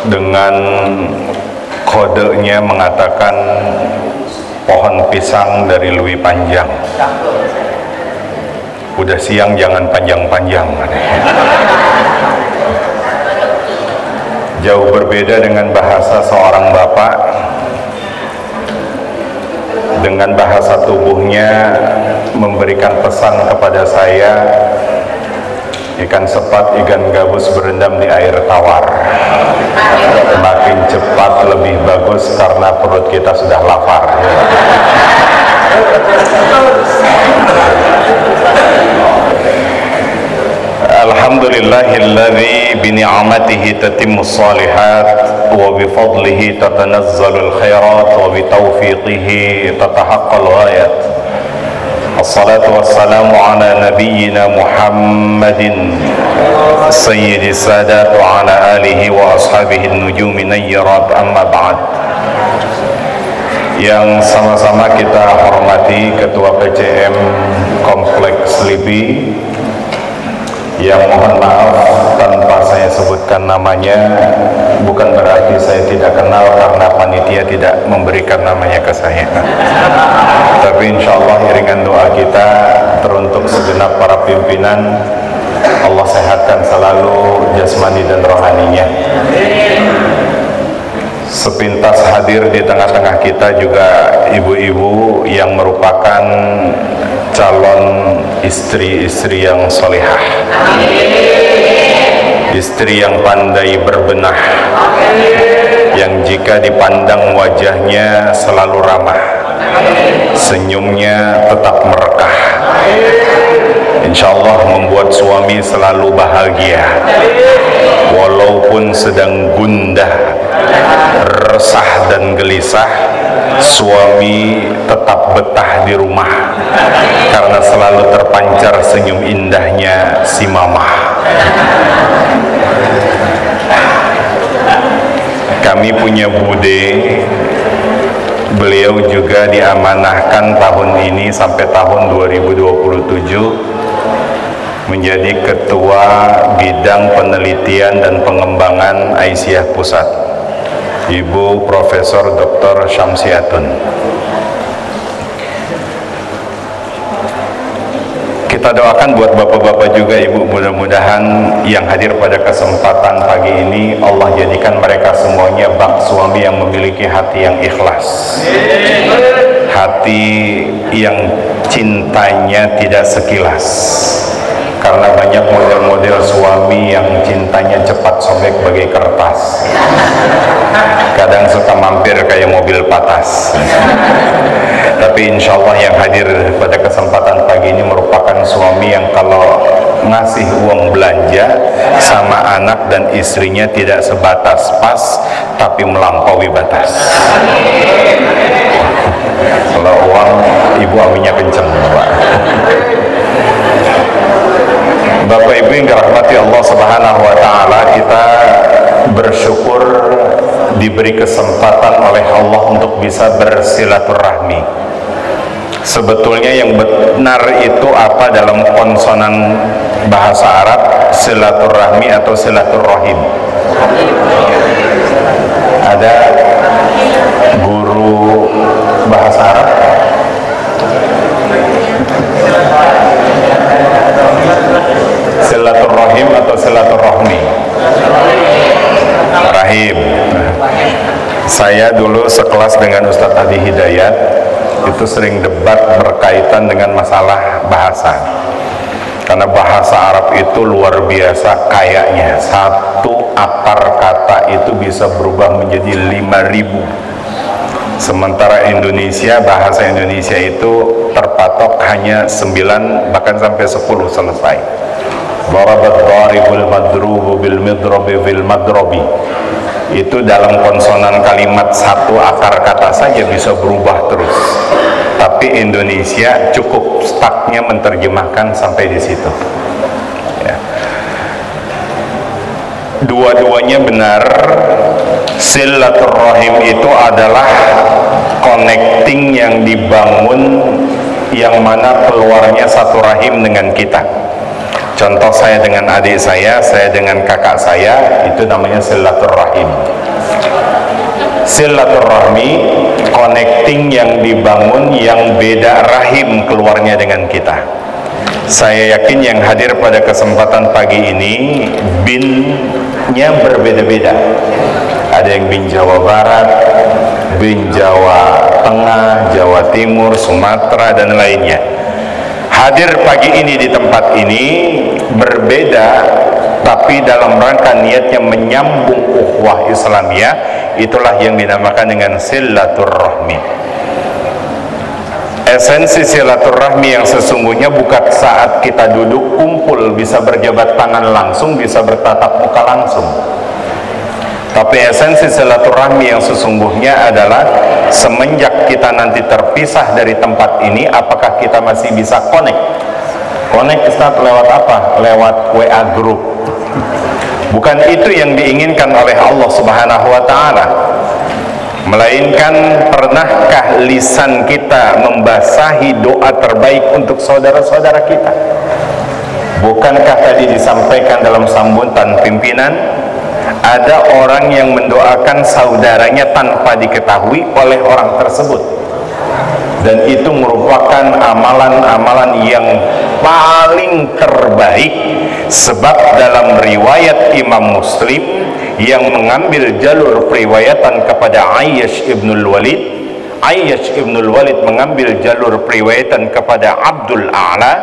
dengan kodenya mengatakan pohon pisang dari Lui Panjang. Udah siang jangan panjang-panjang. Jauh berbeda dengan bahasa seorang bapak. Dengan bahasa tubuhnya memberikan pesan kepada saya, ikan sepat, ikan gabus berendam di air tawar. Makin cepat lebih bagus karena perut kita sudah lapar. Alhamdulillahilladzi bini'amatihi tatimmus salihat wa bifadlihi tatanazzalul khairat wa bitaufiqihi tatahaqqal ghayat. Assalatu wassalamu ala nabiyyina Muhammadin sayyidi sadat wa ala alihi wa ashabihi nujumi nayyarat, amma ba'd. Yang sama-sama kita hormati Ketua PCM Kompleks Slipi, yang mohon maaf tanpa saya sebutkan namanya, bukan berarti saya tidak kenal karena panitia tidak memberikan namanya ke saya. Tapi insya Allah iringan doa kita teruntuk segenap para pimpinan, Allah sehatkan selalu jasmani dan rohaninya. Sepintas hadir di tengah-tengah kita juga ibu-ibu yang merupakan calon istri-istri yang solehah, istri yang pandai berbenah, yang jika dipandang wajahnya selalu ramah, senyumnya tetap merekah, insya Allah membuat suami selalu bahagia walaupun sedang gundah, resah dan gelisah. Suami tetap betah di rumah karena selalu terpancar senyum indahnya si mamah. Kami punya bude, beliau juga diamanahkan tahun ini sampai tahun 2027 menjadi Ketua Bidang Penelitian dan Pengembangan Aisyah Pusat, Ibu Profesor Dr. Syamsiatun. Kita doakan buat bapak-bapak juga, ibu, mudah-mudahan yang hadir pada kesempatan pagi ini Allah jadikan mereka semuanya bak suami yang memiliki hati yang ikhlas, hati yang cintanya tidak sekilas. Karena banyak model-model suami yang cintanya cepat sobek bagai kertas, kadang suka mampir kayak mobil patas. Tapi insya Allah yang hadir pada kesempatan pagi ini merupakan suami yang kalau ngasih uang belanja sama anak dan istrinya tidak sebatas pas, tapi melampaui batas. Kalau uang, ibu aminya kenceng, Pak. Bapak Ibu yang dirahmati Allah Subhanahu wa taala, kita bersyukur diberi kesempatan oleh Allah untuk bisa bersilaturahmi. Sebetulnya yang benar itu apa dalam konsonan bahasa Arab, silaturahmi atau silaturrahim? Ada guru bahasa Arab? Silaturrahim atau silaturrahmi? Rahim. Saya dulu sekelas dengan Ustadz Adi Hidayat, itu sering debat berkaitan dengan masalah bahasa. Karena bahasa Arab itu luar biasa kayanya. Satu akar kata itu bisa berubah menjadi 5.000. Sementara Indonesia, bahasa Indonesia itu terpatok hanya 9 bahkan sampai 10 selesai. Darabat daribul madrubu bil midrabi fil madrabi. Itu dalam konsonan kalimat satu akar kata saja bisa berubah terus. Tapi Indonesia cukup stucknya menerjemahkan sampai di situ. Ya. Dua-duanya benar. Silaturrahim itu adalah connecting yang dibangun, yang mana keluarnya satu rahim dengan kita. Contoh, saya dengan adik saya dengan kakak saya, itu namanya silaturahim. Silaturahmi, connecting yang dibangun yang beda rahim keluarnya dengan kita. Saya yakin yang hadir pada kesempatan pagi ini binnya berbeda-beda. Ada yang bin Jawa Barat, bin Jawa Tengah, Jawa Timur, Sumatera, dan lainnya. Hadir pagi ini di tempat ini berbeda, tapi dalam rangka niatnya menyambung ukhuwah Islamiyah. Itulah yang dinamakan dengan silaturahmi. Esensi silaturahmi yang sesungguhnya bukan saat kita duduk kumpul bisa berjabat tangan langsung, bisa bertatap muka langsung. Tapi esensi silaturahmi yang sesungguhnya adalah semenjak kita nanti terpisah dari tempat ini, apakah kita masih bisa connect? Connect Ustaz lewat apa? Lewat WA group. Bukan itu yang diinginkan oleh Allah Subhanahu wa ta'ala. Melainkan, pernahkah lisan kita membasahi doa terbaik untuk saudara-saudara kita? Bukankah tadi disampaikan dalam sambutan pimpinan, ada orang yang mendoakan saudaranya tanpa diketahui oleh orang tersebut, dan itu merupakan amalan-amalan yang paling terbaik. Sebab dalam riwayat Imam Muslim yang mengambil jalur periwayatan kepada Ayyash ibnul Walid, Ayyash ibnul Walid mengambil jalur periwayatan kepada Abdul A'la,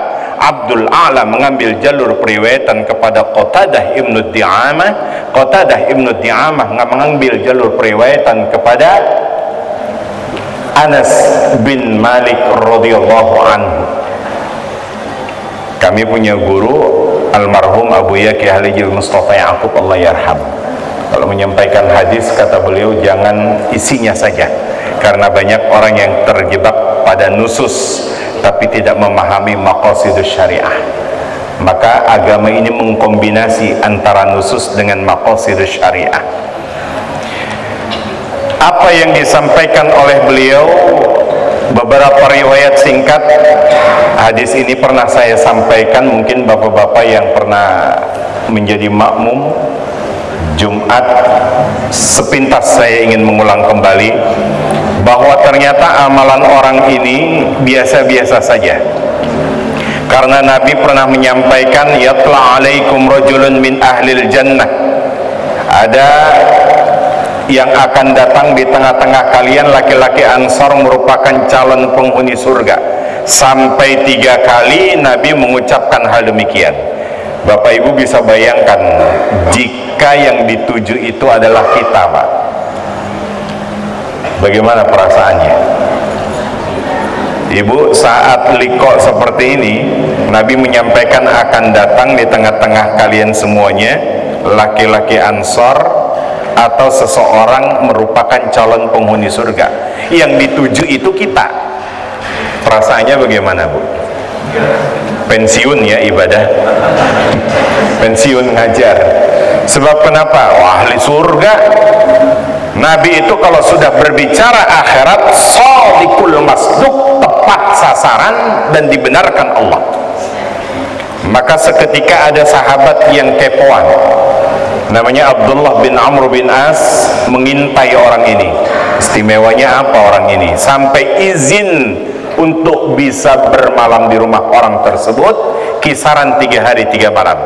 Abdul A'la mengambil jalur periwayatan kepada Qatadah ibnu Di'amah, Qatadah ibnu Di'amah mengambil jalur periwayatan kepada Anas bin Malik radhiyallahu anhu. Kami punya guru almarhum Abu Yaqi Halijil Mustafa Ya'qub, Allah yarham. Kalau menyampaikan hadis, kata beliau, jangan isinya saja, karena banyak orang yang terjebak pada nusus tapi tidak memahami maqasidus syariah. Maka agama ini mengkombinasi antara nusus dengan maqasidus syariah. Apa yang disampaikan oleh beliau, beberapa riwayat singkat. Hadis ini pernah saya sampaikan, mungkin bapak-bapak yang pernah menjadi makmum Jumat, sepintas saya ingin mengulang kembali bahwa ternyata amalan orang ini biasa-biasa saja. Karena Nabi pernah menyampaikan, yatla alaikum rajulun min ahlil jannah, ada yang akan datang di tengah-tengah kalian laki-laki Ansar merupakan calon penghuni surga. Sampai 3 kali Nabi mengucapkan hal demikian. Bapak Ibu bisa bayangkan jika yang dituju itu adalah kita, Pak, bagaimana perasaannya? Ibu, saat liqa seperti ini Nabi menyampaikan akan datang di tengah-tengah kalian semuanya laki-laki Ansar atau seseorang merupakan calon penghuni surga. Yang dituju itu kita. Perasaannya bagaimana, Bu? Pensiun ya ibadah, pensiun ngajar. Sebab kenapa? Wah, ahli surga. Nabi itu kalau sudah berbicara akhirat, shadiqul masduq, tepat sasaran dan dibenarkan Allah. Maka seketika ada sahabat yang kepoan, namanya Abdullah bin Amr bin As, mengintai orang ini. Istimewanya apa orang ini? Sampai izin untuk bisa bermalam di rumah orang tersebut kisaran 3 hari 3 malam.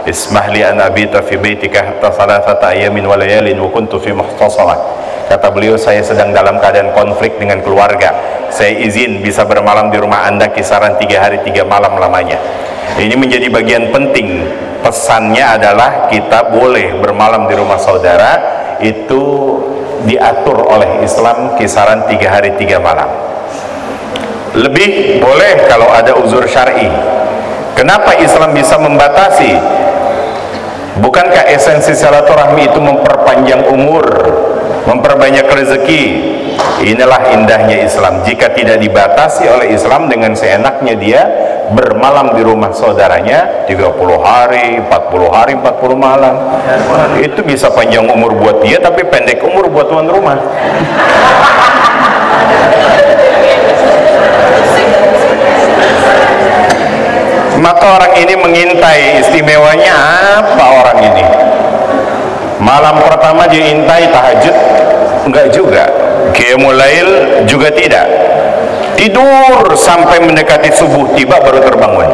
Ismahli an abita fi baitika hatta salasata ayamin wa layalin wa kuntu fi muhtasarah. Kata beliau, saya sedang dalam keadaan konflik dengan keluarga, saya izin bisa bermalam di rumah Anda kisaran 3 hari 3 malam lamanya. Ini menjadi bagian penting. Pesannya adalah kita boleh bermalam di rumah saudara, itu diatur oleh Islam kisaran 3 hari 3 malam. Lebih boleh kalau ada uzur syar'i. Kenapa Islam bisa membatasi? Bukankah esensi silaturahmi itu memperpanjang umur, memperbanyak rezeki? Inilah indahnya Islam. Jika tidak dibatasi oleh Islam, dengan seenaknya dia bermalam di rumah saudaranya 30 hari, 40 hari, 40 malam. Itu bisa panjang umur buat dia, tapi pendek umur buat tuan rumah. Maka orang ini mengintai. Istimewanya apa orang ini? Malam pertama dia intai tahajud? Enggak juga. Qiyamul lail juga tidak. Tidur sampai mendekati subuh, tiba baru terbangun.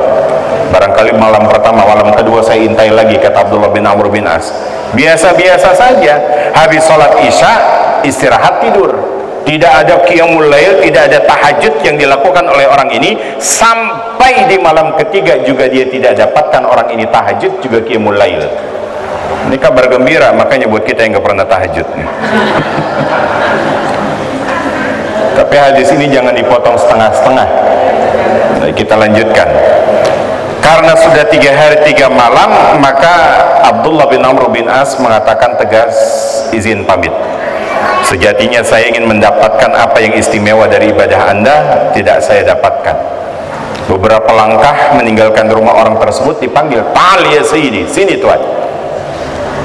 Barangkali malam pertama, malam kedua saya intai lagi, kata Abdullah bin Amr bin As. Biasa-biasa saja. Habis sholat isya, istirahat tidur. Tidak ada qiyamul lail, tidak ada tahajud yang dilakukan oleh orang ini. Sampai di malam ketiga juga dia tidak dapatkan orang ini tahajud juga qiyamul lail. Ini kabar gembira, makanya buat kita yang gak pernah tahajud. Tapi hadis ini jangan dipotong setengah-setengah. Nah, kita lanjutkan. Karena sudah 3 hari 3 malam, maka Abdullah bin Amr bin As mengatakan tegas, izin pamit. Sejatinya saya ingin mendapatkan apa yang istimewa dari ibadah Anda, tidak saya dapatkan. Beberapa langkah meninggalkan rumah orang tersebut, dipanggil, "Ta'al ya sayyidi, sini Tuhan.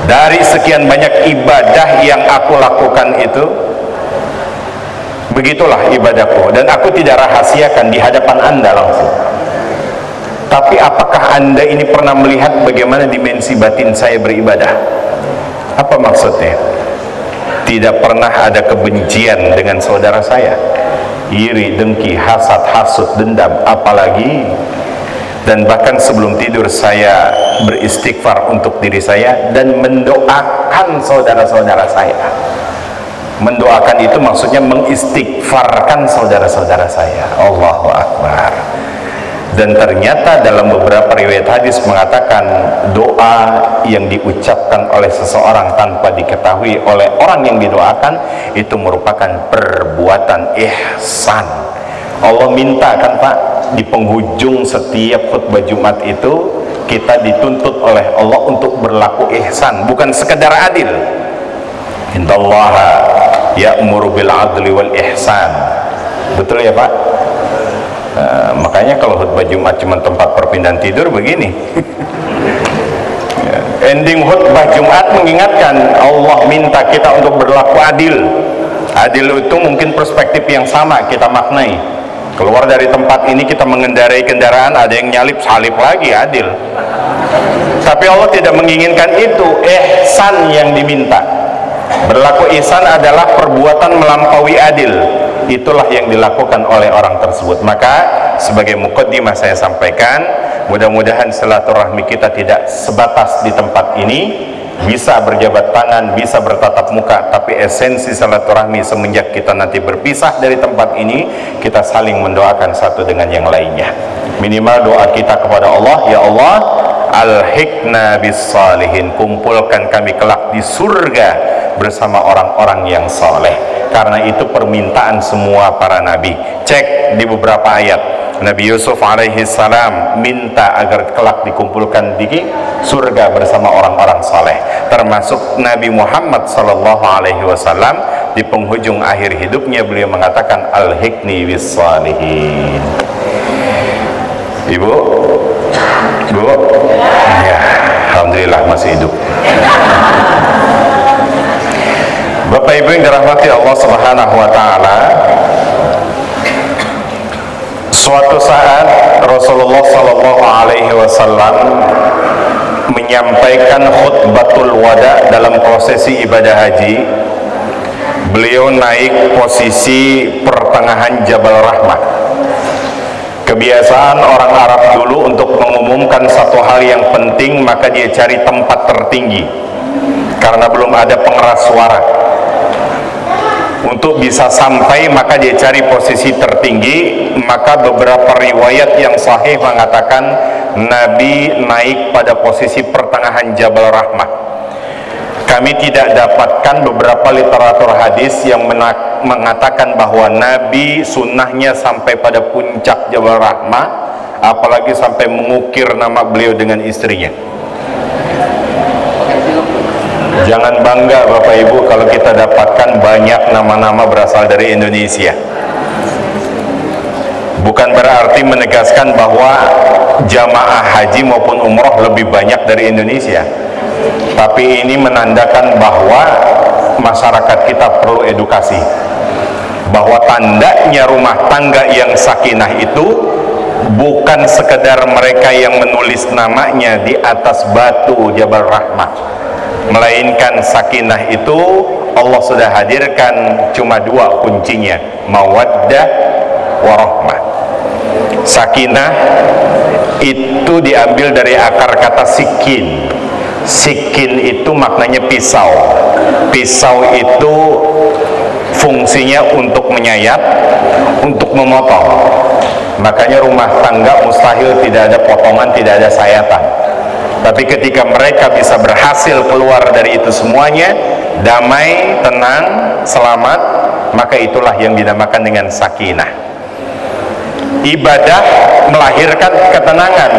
Dari sekian banyak ibadah yang aku lakukan itu, begitulah ibadahku, dan aku tidak rahasiakan di hadapan Anda langsung. Tapi apakah Anda ini pernah melihat bagaimana dimensi batin saya beribadah?" Apa maksudnya? Tidak pernah ada kebencian dengan saudara saya, iri, dengki, hasad, hasut, dendam, apalagi. Dan bahkan sebelum tidur saya beristighfar untuk diri saya dan mendoakan saudara-saudara saya. Mendoakan itu maksudnya mengistighfarkan saudara-saudara saya. Allahu Akbar. Dan ternyata dalam beberapa riwayat hadis mengatakan doa yang diucapkan oleh seseorang tanpa diketahui oleh orang yang didoakan itu merupakan perbuatan ihsan. Allah minta kan Pak, di penghujung setiap khutbah Jumat itu kita dituntut oleh Allah untuk berlaku ihsan, bukan sekedar adil. Innallaha ya'muru bil adli wal ihsan. Betul ya Pak? Makanya kalau khutbah Jumat cuma tempat perpindahan tidur begini. Ending khutbah Jumat mengingatkan Allah minta kita untuk berlaku adil. Adil itu mungkin perspektif yang sama kita maknai. Keluar dari tempat ini kita mengendarai kendaraan, ada yang nyalip, salip lagi, adil. Tapi Allah tidak menginginkan itu. Ihsan yang diminta. Berlaku ihsan adalah perbuatan melampaui adil. Itulah yang dilakukan oleh orang tersebut. Maka sebagai muqaddimah saya sampaikan, mudah-mudahan silaturahmi kita tidak sebatas di tempat ini, bisa berjabat tangan, bisa bertatap muka, tapi esensi silaturahmi semenjak kita nanti berpisah dari tempat ini, kita saling mendoakan satu dengan yang lainnya. Minimal doa kita kepada Allah, ya Allah, alhiqna bis salihin, kumpulkan kami kelak di surga bersama orang-orang yang saleh. Karena itu permintaan semua para nabi. Cek di beberapa ayat, Nabi Yusuf alaihi salam minta agar kelak dikumpulkan di surga bersama orang-orang saleh. Termasuk Nabi Muhammad sallallahu alaihi wasallam di penghujung akhir hidupnya beliau mengatakan alhiqni bis salihin. Ibu, ya, alhamdulillah masih hidup. Bapak Ibu yang dirahmati Allah Subhanahu wa taala, suatu saat Rasulullah sallallahu alaihi wasallam menyampaikan khutbatul wada dalam prosesi ibadah haji. Beliau naik posisi pertengahan Jabal Rahmah. Kebiasaan orang Arab dulu untuk mengumumkan satu hal yang penting, maka dia cari tempat tertinggi karena belum ada pengeras suara. Untuk bisa sampai maka dia cari posisi tertinggi. Maka beberapa riwayat yang sahih mengatakan Nabi naik pada posisi pertengahan Jabal Rahmah. Kami tidak dapatkan beberapa literatur hadis yang mengatakan bahwa Nabi sunnahnya sampai pada puncak Jabal Rahmah, apalagi sampai mengukir nama beliau dengan istrinya. Jangan bangga Bapak Ibu kalau kita dapatkan banyak nama-nama berasal dari Indonesia. Bukan berarti menegaskan bahwa jamaah haji maupun umroh lebih banyak dari Indonesia. Tapi ini menandakan bahwa masyarakat kita perlu edukasi. Bahwa tandanya rumah tangga yang sakinah itu bukan sekedar mereka yang menulis namanya di atas batu Jabal Rahmah, melainkan sakinah itu Allah sudah hadirkan cuma dua kuncinya, mawaddah warahmah. Sakinah itu diambil dari akar kata sikin. Sikin itu maknanya pisau. Pisau itu fungsinya untuk menyayat, untuk memotong. Makanya rumah tangga mustahil tidak ada potongan, tidak ada sayatan. Tapi ketika mereka bisa berhasil keluar dari itu semuanya, damai, tenang, selamat, maka itulah yang dinamakan dengan sakinah. Ibadah melahirkan ketenangan,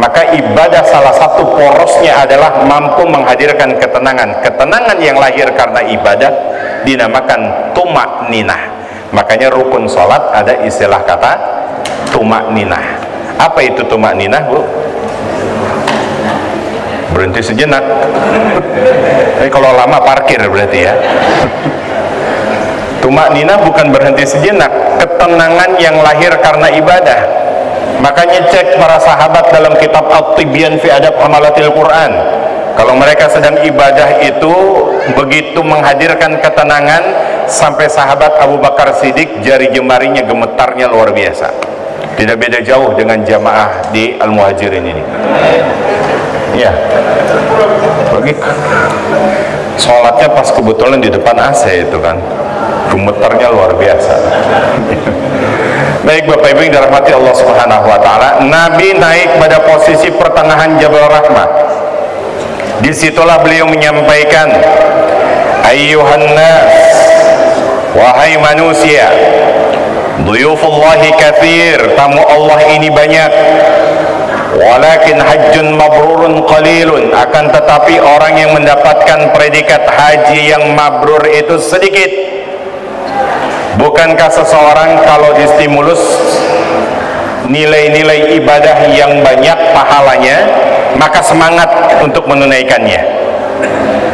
maka ibadah salah satu porosnya adalah mampu menghadirkan ketenangan. Ketenangan yang lahir karena ibadah dinamakan tumak ninah. Makanya rukun sholat ada istilah kata tumak ninah. Apa itu tumak ninah, Bu? Berhenti sejenak. Tapi kalau lama parkir berarti ya. Tumak ninah bukan berhenti sejenak, ketenangan yang lahir karena ibadah. Makanya cek para sahabat dalam kitab At-Tibyan fi Adab Hamalatil Quran, kalau mereka sedang ibadah itu begitu menghadirkan ketenangan, sampai sahabat Abu Bakar Siddiq jari jemarinya gemetarnya luar biasa. Tidak beda jauh dengan jamaah di Al-Muhajirin ini. Ya, bagi sholatnya pas kebetulan di depan AC itu kan, gemetarnya luar biasa. Baik Bapak Ibu yang dirahmati Allah Subhanahu wa taala, Nabi naik pada posisi pertengahan Jabal Rahmah. Disitulah beliau menyampaikan, ayyuhan nas, wahai manusia, duyufullahi katsir, tamu Allah ini banyak, walakin hajjun mabrurun qalilun, akan tetapi orang yang mendapatkan predikat haji yang mabrur itu sedikit. Bukankah seseorang kalau distimulus nilai-nilai ibadah yang banyak pahalanya, maka semangat untuk menunaikannya?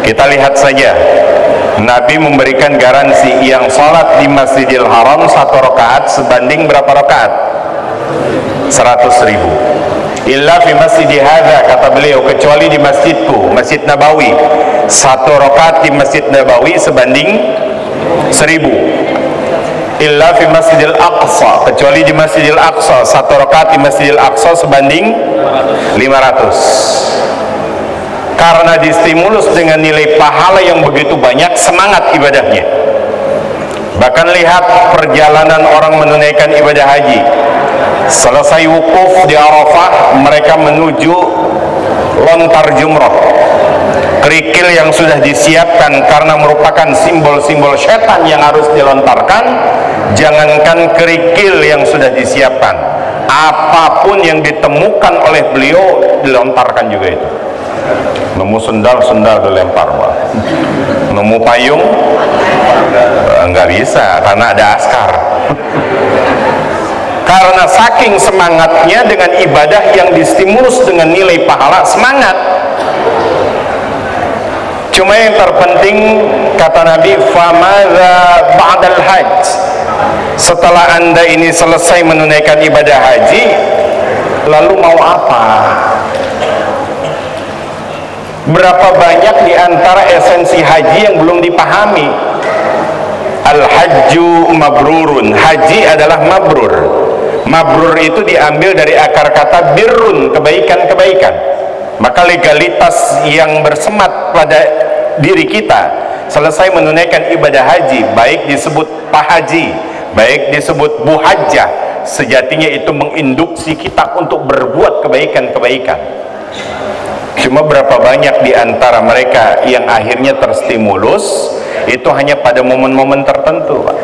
Kita lihat saja, Nabi memberikan garansi yang sholat di Masjidil Haram 1 rakaat sebanding berapa rakaat? 100.000. Illa fi masjidi hadza, kata beliau, kecuali di masjidku, Masjid Nabawi, 1 rakaat di Masjid Nabawi sebanding 1000. Illa fi Masjidil Aqsa, kecuali di Masjidil Aqsa, 1 rakaat di Masjidil Aqsa sebanding 500. Karena distimulus dengan nilai pahala yang begitu banyak, semangat ibadahnya. Bahkan lihat perjalanan orang menunaikan ibadah haji. Selesai wukuf di Arafah, mereka menuju lontar jumrah. Kerikil yang sudah disiapkan karena merupakan simbol-simbol setan yang harus dilontarkan. Jangankan kerikil yang sudah disiapkan, apapun yang ditemukan oleh beliau dilontarkan juga itu. Nemu sendal dilempar, nemu payung nggak bisa karena ada askar. Karena saking semangatnya dengan ibadah yang distimulus dengan nilai pahala, semangat. Cuma yang terpenting, kata Nabi, famadza ba'dal hajj, setelah anda ini selesai menunaikan ibadah haji, lalu mau apa? Berapa banyak di antara esensi haji yang belum dipahami? Al-hajju mabrurun, haji adalah mabrur. Mabrur itu diambil dari akar kata birrun, kebaikan-kebaikan. Maka legalitas yang bersemat pada diri kita selesai menunaikan ibadah haji, baik disebut Pak Haji, baik disebut Bu Hajjah, sejatinya itu menginduksi kita untuk berbuat kebaikan-kebaikan. Cuma berapa banyak di antara mereka yang akhirnya terstimulus itu hanya pada momen-momen tertentu, Pak.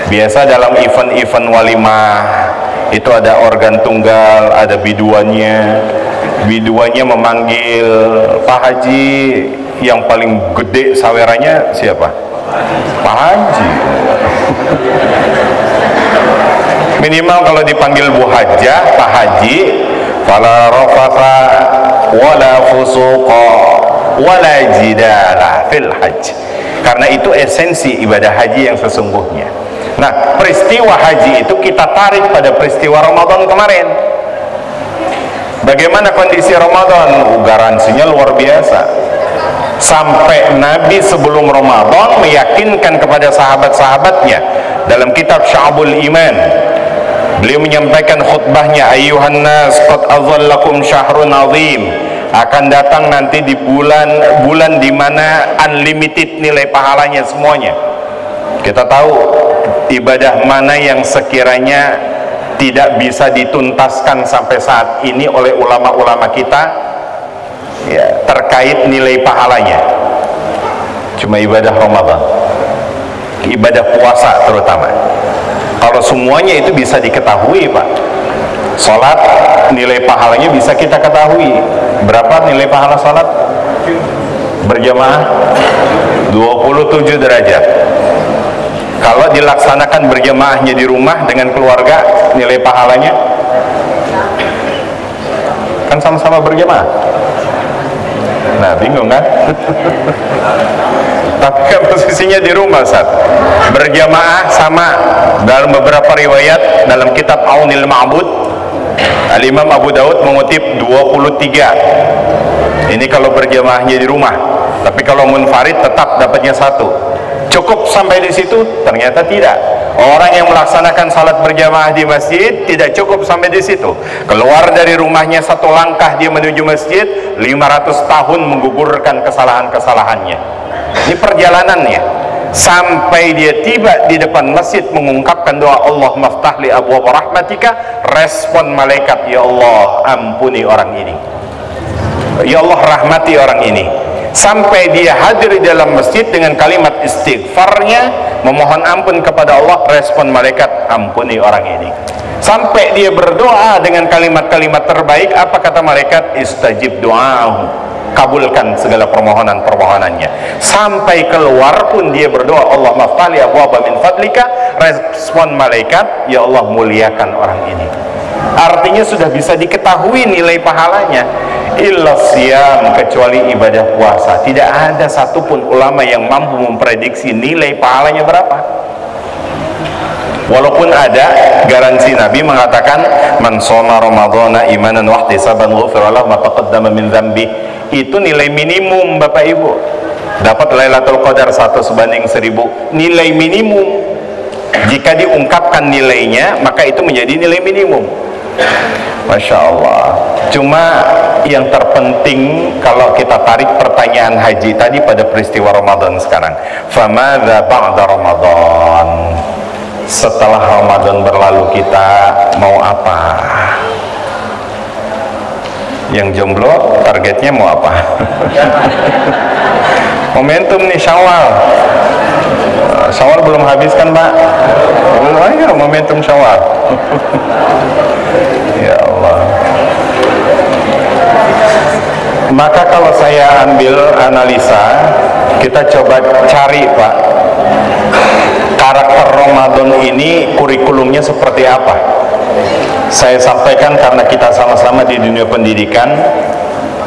Biasa dalam event-event walimah itu ada organ tunggal, ada biduannya. Biduannya memanggil Pak Haji, yang paling gede sawerannya siapa? Pak Haji. Minimal kalau dipanggil Bu Hajjah, Pak Haji, fala rafatha wala fusuqa wala jidala fil hajj. Karena itu esensi ibadah haji yang sesungguhnya. Nah, peristiwa haji itu kita tarik pada peristiwa Ramadan kemarin. Bagaimana kondisi Ramadan? Garansinya luar biasa. Sampai Nabi sebelum Ramadan meyakinkan kepada sahabat-sahabatnya dalam kitab Sya'bul Iman, beliau menyampaikan khutbahnya, ayyuhan nas qad adhallakum syahrun azim, akan datang nanti di bulan di mana unlimited nilai pahalanya semuanya. Kita tahu ibadah mana yang sekiranya tidak bisa dituntaskan sampai saat ini oleh ulama-ulama kita ya, terkait nilai pahalanya. Cuma ibadah Ramadan, ibadah puasa terutama. Kalau semuanya itu bisa diketahui, Pak, sholat nilai pahalanya bisa kita ketahui. Berapa nilai pahala sholat berjamaah? 27 derajat. Kalau dilaksanakan berjamaahnya di rumah dengan keluarga, nilai pahalanya kan sama-sama berjamaah. Nah, bingung kan? Tapi kan posisinya di rumah, Ustaz. Berjamaah sama. Dalam beberapa riwayat dalam kitab Aunil Ma'bud, Al-Imam Abu Daud mengutip 23. Ini kalau berjamaahnya di rumah. Tapi kalau munfarid tetap dapatnya 1. Cukup sampai di situ? Ternyata tidak. Orang yang melaksanakan salat berjamaah di masjid tidak cukup sampai di situ. Keluar dari rumahnya 1 langkah dia menuju masjid, 500 tahun menggugurkan kesalahan-kesalahannya. Ini perjalanannya sampai dia tiba di depan masjid mengungkapkan doa Allah maftahli abwaab rahmatika. Respon malaikat, ya Allah ampuni orang ini, ya Allah rahmati orang ini. Sampai dia hadir di dalam masjid dengan kalimat istighfarnya, memohon ampun kepada Allah, respon malaikat, ampuni orang ini. Sampai dia berdoa dengan kalimat-kalimat terbaik, apa kata malaikat? Istajib doahu, kabulkan segala permohonan-permohonannya. Sampai keluar pun dia berdoa, Allah maftali abwaaba min fadlika, respon malaikat, ya Allah muliakan orang ini. Artinya sudah bisa diketahui nilai pahalanya. Illa siyam, kecuali ibadah puasa. Tidak ada satupun ulama yang mampu memprediksi nilai pahalanya berapa. Walaupun ada garansi, Nabi mengatakan man shoma ramadhana imanan wa ihtisaban ghufira lahu ma taqaddama min dzambi. Itu nilai minimum, Bapak Ibu. Dapat Lailatul Qadar 1/1000, nilai minimum. Jika diungkapkan nilainya, maka itu menjadi nilai minimum. Masya Allah. Cuma yang terpenting kalau kita tarik pertanyaan haji tadi pada peristiwa Ramadan sekarang, famadza ba'da Ramadan, setelah Ramadan berlalu kita mau apa? Yang jomblo targetnya mau apa? Momentum nih Syawal. Syawal belum habis kan, Pak? Belum, ayo momentum Syawal. Ya Allah. Maka kalau saya ambil analisa, kita coba cari, Pak, karakter Ramadan ini kurikulumnya seperti apa. Saya sampaikan karena kita sama-sama di dunia pendidikan.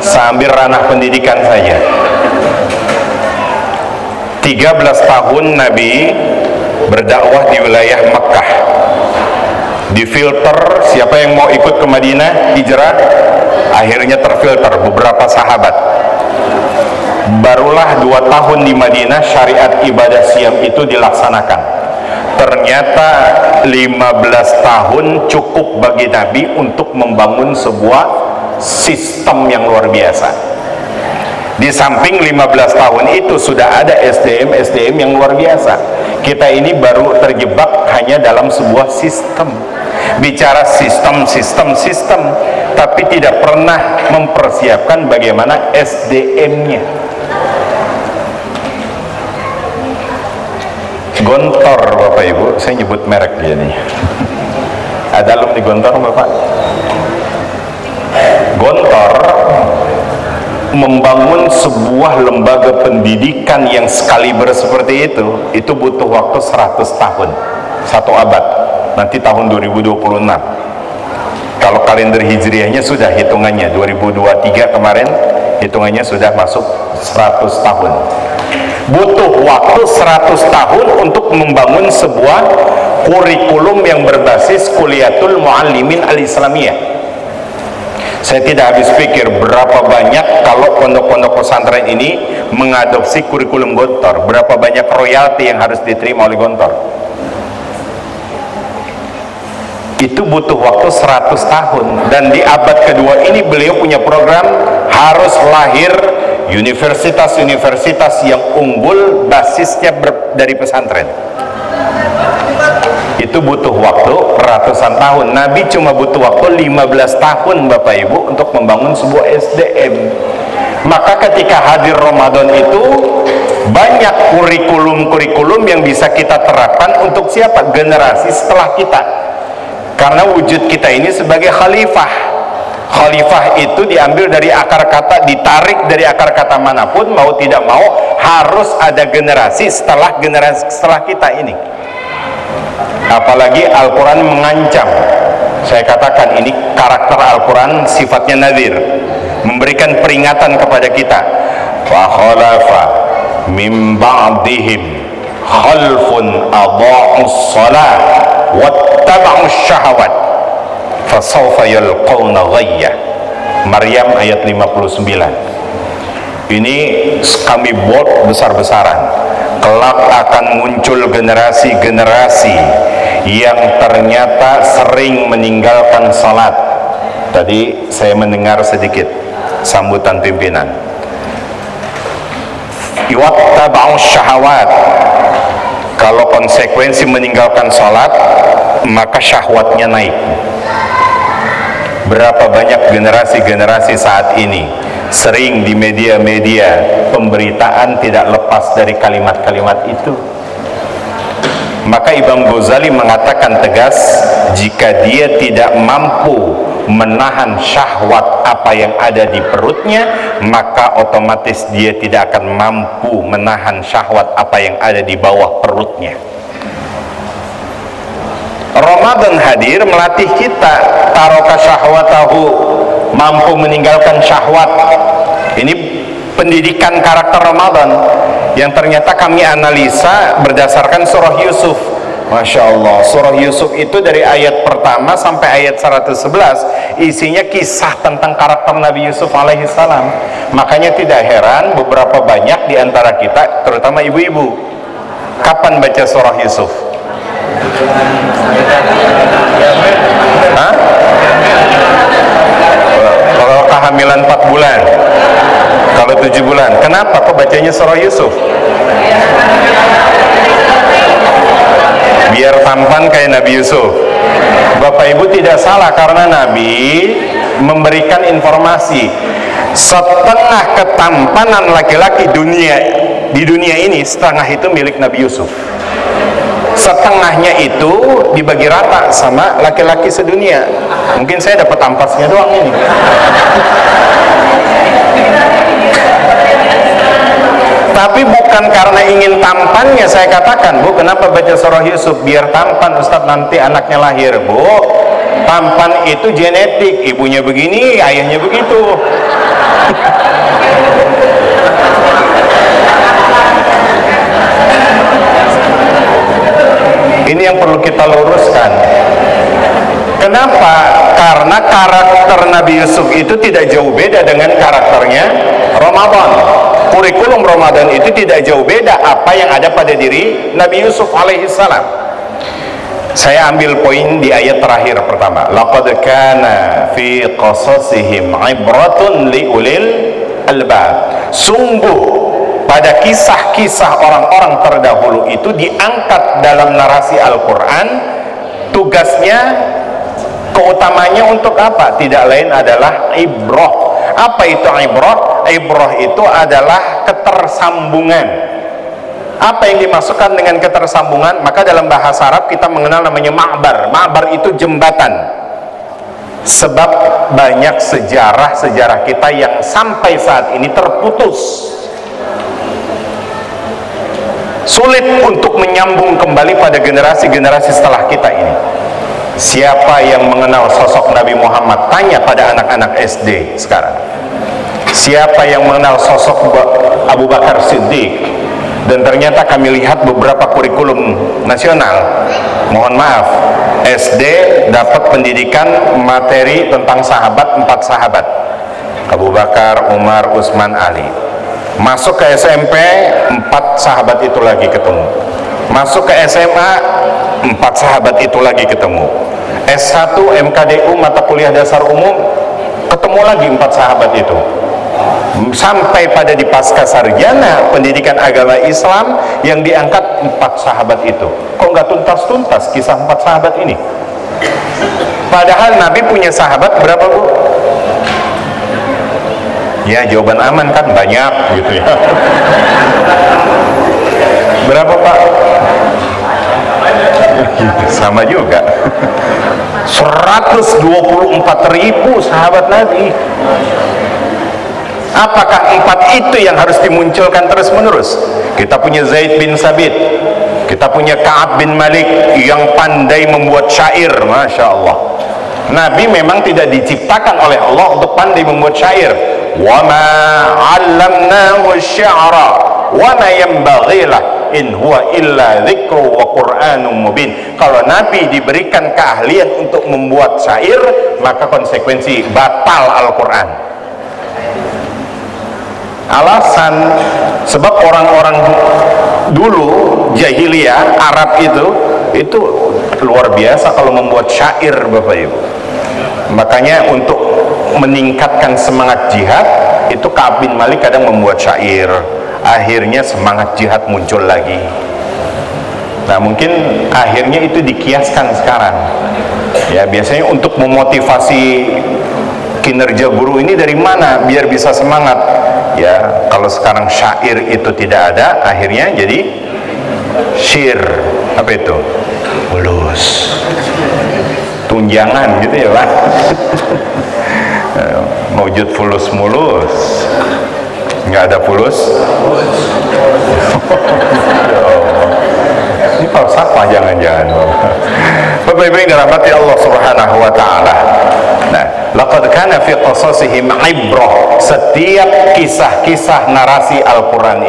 Saya ambil ranah pendidikan saja. 13 tahun Nabi berdakwah di wilayah Mekah. Difilter siapa yang mau ikut ke Madinah hijrah, akhirnya terfilter beberapa sahabat. Barulah 2 tahun di Madinah syariat ibadah siam itu dilaksanakan. Ternyata 15 tahun cukup bagi Nabi untuk membangun sebuah sistem yang luar biasa. Di samping 15 tahun itu sudah ada SDM yang luar biasa. Kita ini baru terjebak hanya dalam sebuah sistem. Bicara sistem, tapi tidak pernah mempersiapkan bagaimana SDM-nya. Gontor, Bapak Ibu, saya nyebut merek dia nih. Ada alumni Gontor, Bapak? Gontor membangun sebuah lembaga pendidikan yang sekaliber seperti itu butuh waktu 100 tahun, 1 abad. Nanti tahun 2026. Kalau kalender hijriahnya sudah hitungannya 2023 kemarin, hitungannya sudah masuk 100 tahun. butuh waktu 100 tahun untuk membangun sebuah kurikulum yang berbasis Kuliatul Muallimin Al-Islamiyah. Saya tidak habis pikir berapa banyak kalau pondok-pondok pesantren ini mengadopsi kurikulum Gontor, berapa banyak royalti yang harus diterima oleh Gontor. Itu butuh waktu 100 tahun, dan di abad kedua ini beliau punya program harus lahir universitas-universitas yang unggul basisnya dari pesantren. Itu butuh waktu ratusan tahun. Nabi cuma butuh waktu 15 tahun Bapak Ibu untuk membangun sebuah SDM. Maka ketika hadir Ramadan itu banyak kurikulum-kurikulum yang bisa kita terapkan untuk siapa? Generasi setelah kita. Karena wujud kita ini sebagai khalifah. Khalifah itu diambil dari akar kata, ditarik dari akar kata manapun, mau tidak mau harus ada generasi setelah kita ini. Apalagi Al-Quran mengancam. Saya katakan ini karakter Al-Quran sifatnya nadhir, memberikan peringatan kepada kita. Fa khalafa min ba'dihim khalfun adha'us shalah wattaba'us syahawat fasawfa yalqawna ghayya. Maryam ayat 59. Ini kami bold besar-besaran. Kelak akan muncul generasi-generasi yang ternyata sering meninggalkan salat. Tadi saya mendengar sedikit sambutan pimpinan. Wattaba'us syahawat. Kalau konsekuensi meninggalkan salat, maka syahwatnya naik. Berapa banyak generasi-generasi saat ini sering di media-media pemberitaan tidak lepas dari kalimat-kalimat itu. Maka Imam Ghazali mengatakan tegas, jika dia tidak mampu menahan syahwat apa yang ada di perutnya, maka otomatis dia tidak akan mampu menahan syahwat apa yang ada di bawah perutnya. Ramadan hadir melatih kita, taroka syahwatahu, mampu meninggalkan syahwat. Ini pendidikan karakter Ramadan yang ternyata kami analisa berdasarkan surah Yusuf. Masya Allah, surah Yusuf itu dari ayat pertama sampai ayat 111 isinya kisah tentang karakter Nabi Yusuf alaihissalam. Makanya tidak heran beberapa banyak di antara kita, terutama ibu-ibu, kapan baca surah Yusuf? Hah? Kalau kehamilan 4 bulan, kalau 7 bulan, kenapa kok bacanya surah Yusuf? Biar tampan kayak Nabi Yusuf. Bapak Ibu tidak salah, karena Nabi memberikan informasi setengah ketampanan laki-laki di dunia ini, setengah itu milik Nabi Yusuf. Setengahnya itu dibagi rata sama laki-laki sedunia. Mungkin saya dapat ampasnya doang ini. Tapi bukan karena ingin tampannya saya katakan, Bu, kenapa baca surah Yusuf? Biar tampan Ustadz nanti anaknya lahir. Bu, tampan itu genetik, ibunya begini, ayahnya begitu. Ini yang perlu kita luruskan. Kenapa? Karena karakter Nabi Yusuf itu tidak jauh beda dengan karakternya Ramadan. Kurikulum Ramadan itu tidak jauh beda apa yang ada pada diri Nabi Yusuf alaihissalam. Saya ambil poin di ayat terakhir pertama. Laqad kana fi qasasihim ibratun liulil albab. Sungguh pada kisah-kisah orang-orang terdahulu itu diangkat dalam narasi Al-Quran, tugasnya, keutamanya untuk apa? Tidak lain adalah ibrah. Apa itu ibrah? Ibrah itu adalah ketersambungan. Apa yang dimasukkan dengan ketersambungan? Maka dalam bahasa Arab kita mengenal namanya ma'bar. Ma'bar itu jembatan. Sebab banyak sejarah-sejarah kita yang sampai saat ini terputus. Sulit untuk menyambung kembali pada generasi-generasi setelah kita ini. Siapa yang mengenal sosok Nabi Muhammad? Tanya pada anak-anak SD sekarang. Siapa yang mengenal sosok Abu Bakar Siddiq? Dan ternyata kami lihat beberapa kurikulum nasional, mohon maaf, SD dapat pendidikan materi tentang sahabat, 4 sahabat, Abu Bakar, Umar, Utsman, Ali. Masuk ke SMP, 4 sahabat itu lagi ketemu. Masuk ke SMA, 4 sahabat itu lagi ketemu. S1 MKDU mata kuliah dasar umum, ketemu lagi 4 sahabat itu. Sampai pada di pasca sarjana pendidikan agama Islam yang diangkat 4 sahabat itu. Kok nggak tuntas-tuntas kisah 4 sahabat ini? Padahal Nabi punya sahabat berapa, Bu? Ya, jawaban aman kan banyak gitu ya. Berapa, Pak? Sama juga. 124.000 sahabat Nabi. Apakah 4 itu yang harus dimunculkan terus menerus? Kita punya Zaid bin Sabit, kita punya Ka'ab bin Malik yang pandai membuat syair, Masya Allah. Nabi memang tidak diciptakan oleh Allah untuk pandai membuat syair. Wa ma 'allamnahu asy-syi'ra wa ma yanbaghi lah in huwa illa dzikru wa qur'anun mubin. Kalau Nabi diberikan keahlian untuk membuat syair, maka konsekuensi batal Al-Qur'an. Alasan sebab orang-orang dulu jahiliyah Arab itu luar biasa kalau membuat syair, Bapak Ibu. Makanya untuk meningkatkan semangat jihad itu Ka'ab bin Malik kadang membuat syair, akhirnya semangat jihad muncul lagi. Nah, mungkin akhirnya itu dikiaskan sekarang ya, biasanya untuk memotivasi kinerja guru ini dari mana biar bisa semangat ya. Kalau sekarang syair itu tidak ada, akhirnya jadi syir, apa itu, fulus, tunjangan gitu ya, Pak. Maujud fulus mulus, nggak ada fulus. Ini falsafah jangan-jangan. Bapak Ibu yang dirahmati Allah Subhanahu wa taala. Nah, laqad kana fi qasasihim ibrah. Setiap kisah-kisah narasi Al-Qur'an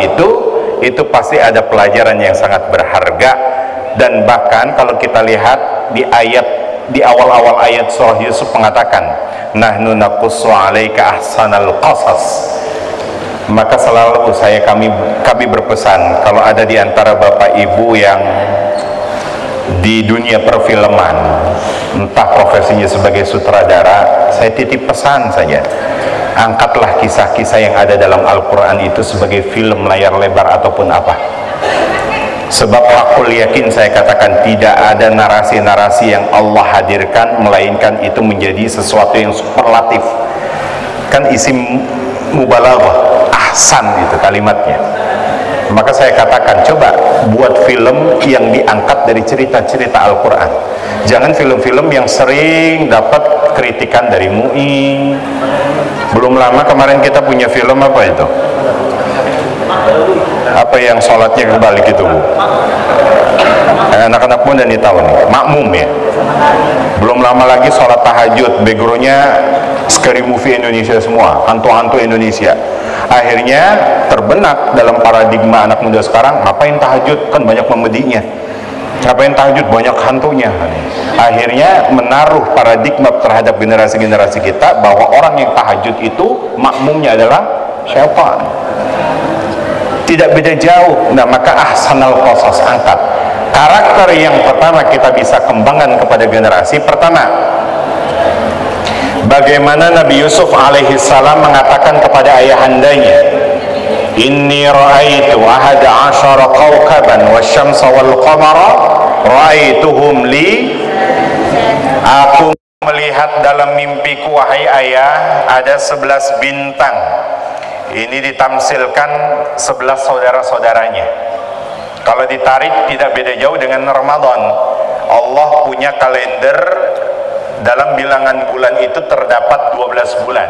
itu pasti ada pelajaran yang sangat berharga. Dan bahkan kalau kita lihat di awal-awal ayat surah Yusuf mengatakan, nahnu naqussu 'alaika ahsanal qasas. Maka selalu kami berpesan, kalau ada di antara Bapak Ibu yang di dunia perfilman, entah profesinya sebagai sutradara, saya titip pesan saja, angkatlah kisah-kisah yang ada dalam Al-Quran itu sebagai film layar lebar ataupun apa. Sebab hakul yakin saya katakan, tidak ada narasi-narasi yang Allah hadirkan melainkan itu menjadi sesuatu yang superlatif. Kan isim mubalaghah, ahsan itu kalimatnya. Maka saya katakan, coba buat film yang diangkat dari cerita-cerita Al-Quran. Jangan film-film yang sering dapat kritikan dari MUI. Belum lama kemarin kita punya film apa itu? Apa yang sholatnya kebalik itu, Bu? Anak-anak muda nih tahu nih, makmum ya. Belum lama lagi sholat tahajud, backgroundnya scary movie Indonesia semua, hantu-hantu Indonesia. Akhirnya terbenak dalam paradigma anak muda sekarang, ngapain tahajud, kan banyak memedinya, ngapain tahajud, banyak hantunya. Akhirnya menaruh paradigma terhadap generasi-generasi kita bahwa orang yang tahajud itu makmumnya adalah syaitan. Tidak beda jauh. Nah, maka ahsanal qasas, angkat karakter yang pertama kita bisa kembangkan kepada generasi. Pertama, bagaimana Nabi Yusuf alaihissalam mengatakan kepada ayahandanya, inni ra'aitu ahada asyara kawkaban wasyamsa wal qamara ra'aituhum li. Aku melihat dalam mimpiku, wahai ayah, ada 11 bintang. Ini ditamsilkan 11 saudara-saudaranya. Kalau ditarik tidak beda jauh dengan Ramadan. Allah punya kalender, dalam bilangan bulan itu terdapat 12 bulan.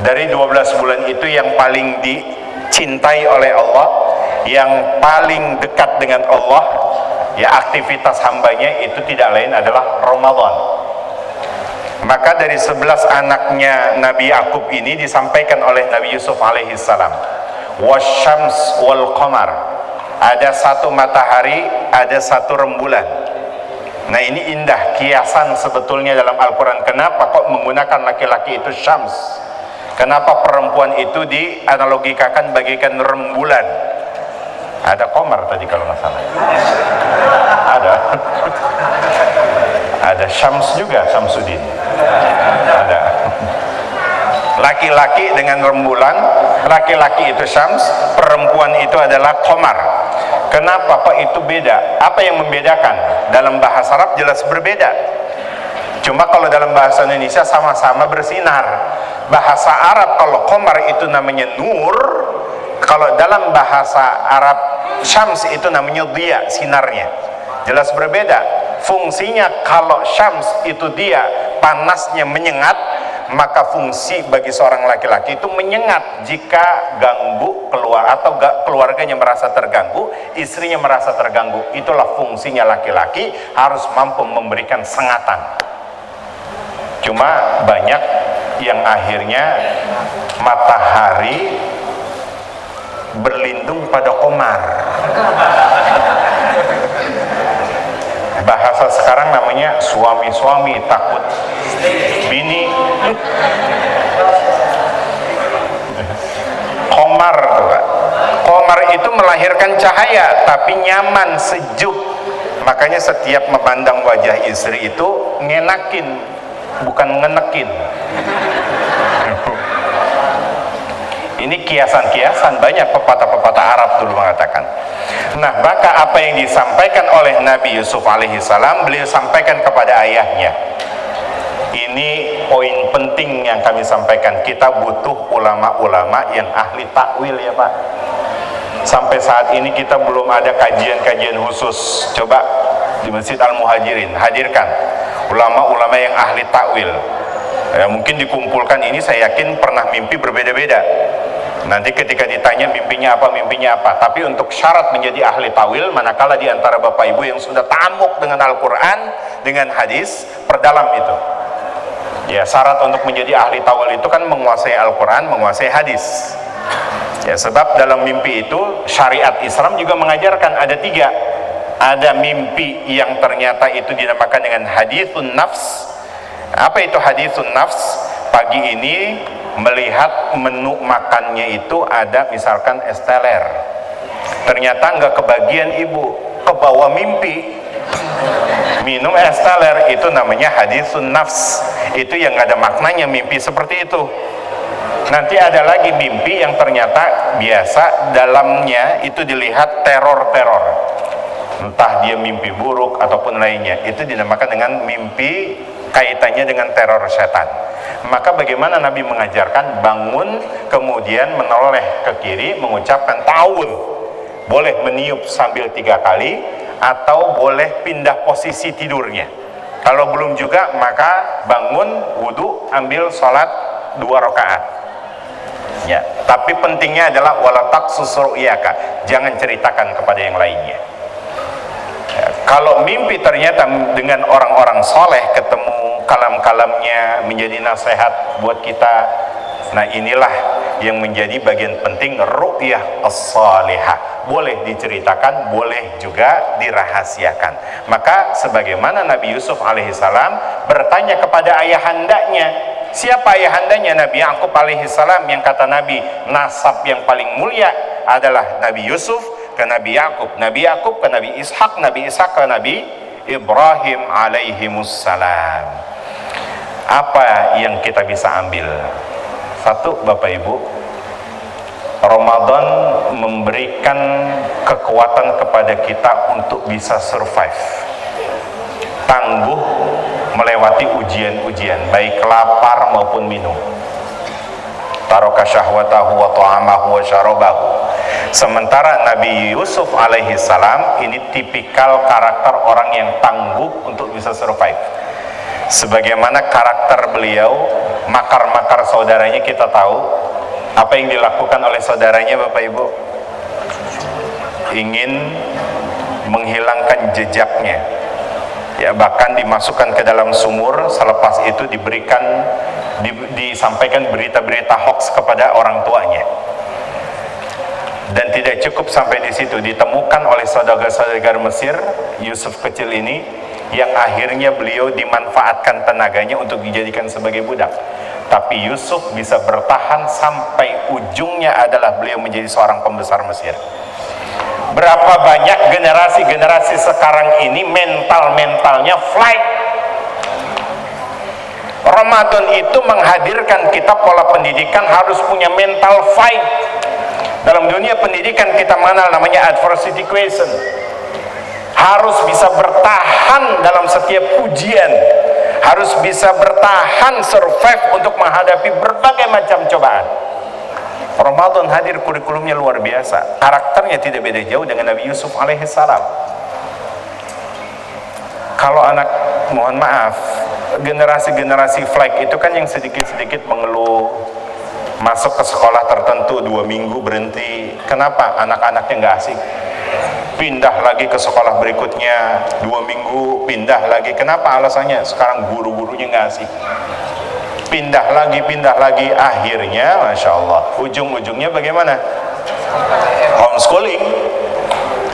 Dari 12 bulan itu yang paling dicintai oleh Allah, yang paling dekat dengan Allah, ya aktivitas hambanya itu tidak lain adalah Ramadan. Maka dari 11 anaknya Nabi Yakub ini disampaikan oleh Nabi Yusuf alaihissalam, wasyams wal qamar, ada satu matahari, ada satu rembulan. Nah ini indah kiasan sebetulnya dalam Al-Quran. Kenapa kok menggunakan laki-laki itu syams? Kenapa perempuan itu dianalogikakan bagaikan rembulan? Ada Komar tadi kalau nggak salah. Ada. Ada Syams juga, Syamsuddin. Ada. Laki-laki dengan rembulan, laki-laki itu Syams, perempuan itu adalah Komar. Kenapa kok itu beda? Apa yang membedakan? Dalam bahasa Arab jelas berbeda. Cuma kalau dalam bahasa Indonesia sama-sama bersinar. Bahasa Arab kalau Komar itu namanya nur, kalau dalam bahasa Arab Syams itu namanya dia, sinarnya. Jelas berbeda. Fungsinya kalau Syams itu dia, panasnya menyengat, maka fungsi bagi seorang laki-laki itu menyengat jika ganggu keluar atau keluarganya merasa terganggu, istrinya merasa terganggu. Itulah fungsinya laki-laki, harus mampu memberikan sengatan. Cuma banyak yang akhirnya matahari berlindung pada Komar. Bahasa sekarang namanya suami-suami takut bini. Komar tuh, Pak. Komar itu melahirkan cahaya tapi nyaman, sejuk. Makanya setiap memandang wajah istri itu ngenakin, bukan ngenekin. Ini kiasan-kiasan, banyak pepatah-pepatah Arab dulu mengatakan. Nah, maka apa yang disampaikan oleh Nabi Yusuf alaihissalam, beliau sampaikan kepada ayahnya. Ini poin penting yang kami sampaikan. Kita butuh ulama-ulama yang ahli takwil ya Pak. Sampai saat ini kita belum ada kajian-kajian khusus. Coba di Masjid Al-Muhajirin hadirkan ulama-ulama yang ahli takwil. Ya, mungkin dikumpulkan ini saya yakin pernah mimpi berbeda-beda. Nanti ketika ditanya mimpinya apa, tapi untuk syarat menjadi ahli tawil, manakala di antara bapak ibu yang sudah ta'amuk dengan Al-Quran, dengan hadis, perdalam itu. Ya, syarat untuk menjadi ahli tawil itu kan menguasai Al-Quran, menguasai hadis. Ya, sebab dalam mimpi itu syariat Islam juga mengajarkan ada 3. Ada mimpi yang ternyata itu dinamakan dengan hadithun nafs. Apa itu hadithun nafs? Pagi ini melihat menu makannya itu ada misalkan es teler, ternyata nggak kebagian ibu, ke bawah mimpi minum es teler, itu namanya hadithun nafs. Itu yang nggak ada maknanya mimpi seperti itu. Nanti ada lagi mimpi yang ternyata biasa dalamnya itu dilihat teror-teror, entah dia mimpi buruk ataupun lainnya, itu dinamakan dengan mimpi kaitannya dengan teror setan. Maka bagaimana Nabi mengajarkan bangun kemudian menoleh ke kiri mengucapkan ta'awun. Boleh meniup sambil 3 kali atau boleh pindah posisi tidurnya. Kalau belum juga maka bangun, wudu, ambil sholat 2 rakaat. Ya, tapi pentingnya adalah wala taqsus ru'yaka, jangan ceritakan kepada yang lainnya. Ya, kalau mimpi ternyata dengan orang-orang soleh ketemu, kalam-kalamnya menjadi nasihat buat kita, nah inilah yang menjadi bagian penting ru'yah as-salihah. Boleh diceritakan, boleh juga dirahasiakan. Maka sebagaimana Nabi Yusuf alaihissalam bertanya kepada ayahandanya. Siapa ayahandanya? Nabi Yakub alaihissalam, yang kata Nabi nasab yang paling mulia adalah Nabi Yusuf ke Nabi Yakub, Nabi Yakub ke Nabi Ishak, Nabi Ishak ke Nabi Ibrahim alaihimussalam. Apa yang kita bisa ambil? Satu, Bapak Ibu, Ramadan memberikan kekuatan kepada kita untuk bisa survive, tangguh melewati ujian-ujian, baik lapar maupun minum. Taraka syahwatahu wa ta'amahu wa syarabahu. Sementara Nabi Yusuf alaihissalam ini tipikal karakter orang yang tangguh untuk bisa survive. Sebagaimana karakter beliau, makar-makar saudaranya kita tahu. Apa yang dilakukan oleh saudaranya Bapak Ibu? Ingin menghilangkan jejaknya. Ya, bahkan dimasukkan ke dalam sumur, selepas itu disampaikan berita-berita hoax kepada orang tuanya. Dan tidak cukup sampai di situ, ditemukan oleh saudagar-saudagar Mesir Yusuf kecil ini, yang akhirnya beliau dimanfaatkan tenaganya untuk dijadikan sebagai budak. Tapi Yusuf bisa bertahan sampai ujungnya adalah beliau menjadi seorang pembesar Mesir. Berapa banyak generasi-generasi sekarang ini mentalnya flight. Ramadan itu menghadirkan kita pola pendidikan harus punya mental fight. Dalam dunia pendidikan kita mengenal namanya adversity question. Harus bisa bertahan dalam setiap ujian, harus bisa bertahan survive untuk menghadapi berbagai macam cobaan. Ramadan hadir, kurikulumnya luar biasa, karakternya tidak beda jauh dengan Nabi Yusuf alaihissalam. Kalau anak, mohon maaf, generasi-generasi flag itu kan yang sedikit-sedikit mengeluh, masuk ke sekolah tertentu 2 minggu berhenti. Kenapa? Anak-anaknya nggak asik. Pindah lagi ke sekolah berikutnya 2 minggu, pindah lagi. Kenapa? Alasannya sekarang guru-gurunya nggak asik. Pindah lagi, akhirnya Masya Allah, ujung-ujungnya bagaimana? Homeschooling.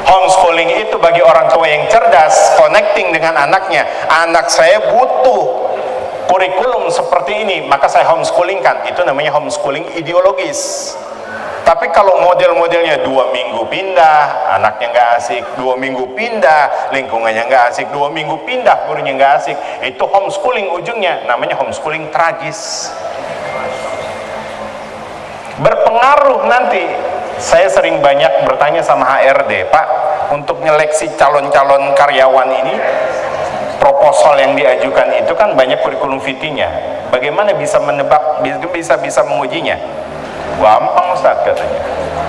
Homeschooling itu bagi orang tua yang cerdas, connecting dengan anaknya. Anak saya butuh kurikulum seperti ini, maka saya homeschoolingkan. Itu namanya homeschooling ideologis. Tapi kalau model-modelnya 2 minggu pindah, anaknya nggak asik, 2 minggu pindah, lingkungannya nggak asik, 2 minggu pindah, gurunya nggak asik, itu homeschooling ujungnya, namanya homeschooling tragis. Berpengaruh nanti. Saya sering banyak bertanya sama HRD, Pak, untuk nyeleksi calon-calon karyawan ini, proposal yang diajukan itu kan banyak kurikulum vitae-nya. Bagaimana bisa menebak, bisa mengujinya? Gampang Ustaz katanya.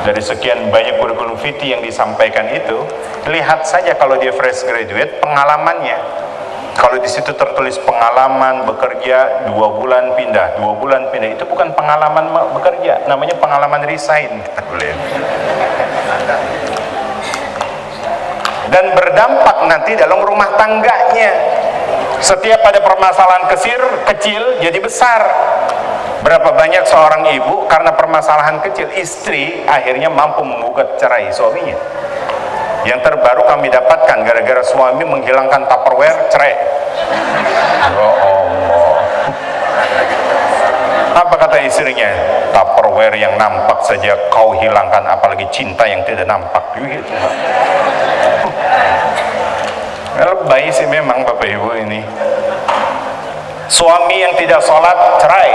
Dari sekian banyak kurikulum vitae yang disampaikan itu, lihat saja kalau dia fresh graduate pengalamannya. Kalau di situ tertulis pengalaman bekerja 2 bulan pindah, 2 bulan pindah, itu bukan pengalaman bekerja, namanya pengalaman resign. Dan berdampak nanti dalam rumah tangganya. Setiap ada permasalahan kecil jadi besar. Berapa banyak seorang ibu karena permasalahan kecil, istri akhirnya mampu menggugat cerai suaminya. Yang terbaru kami dapatkan, gara-gara suami menghilangkan Tupperware, cerai. Ya Allah. Apa kata istrinya? Tupperware yang nampak saja kau hilangkan, apalagi cinta yang tidak nampak. Lebay sih memang Bapak Ibu ini. Suami yang tidak sholat, cerai.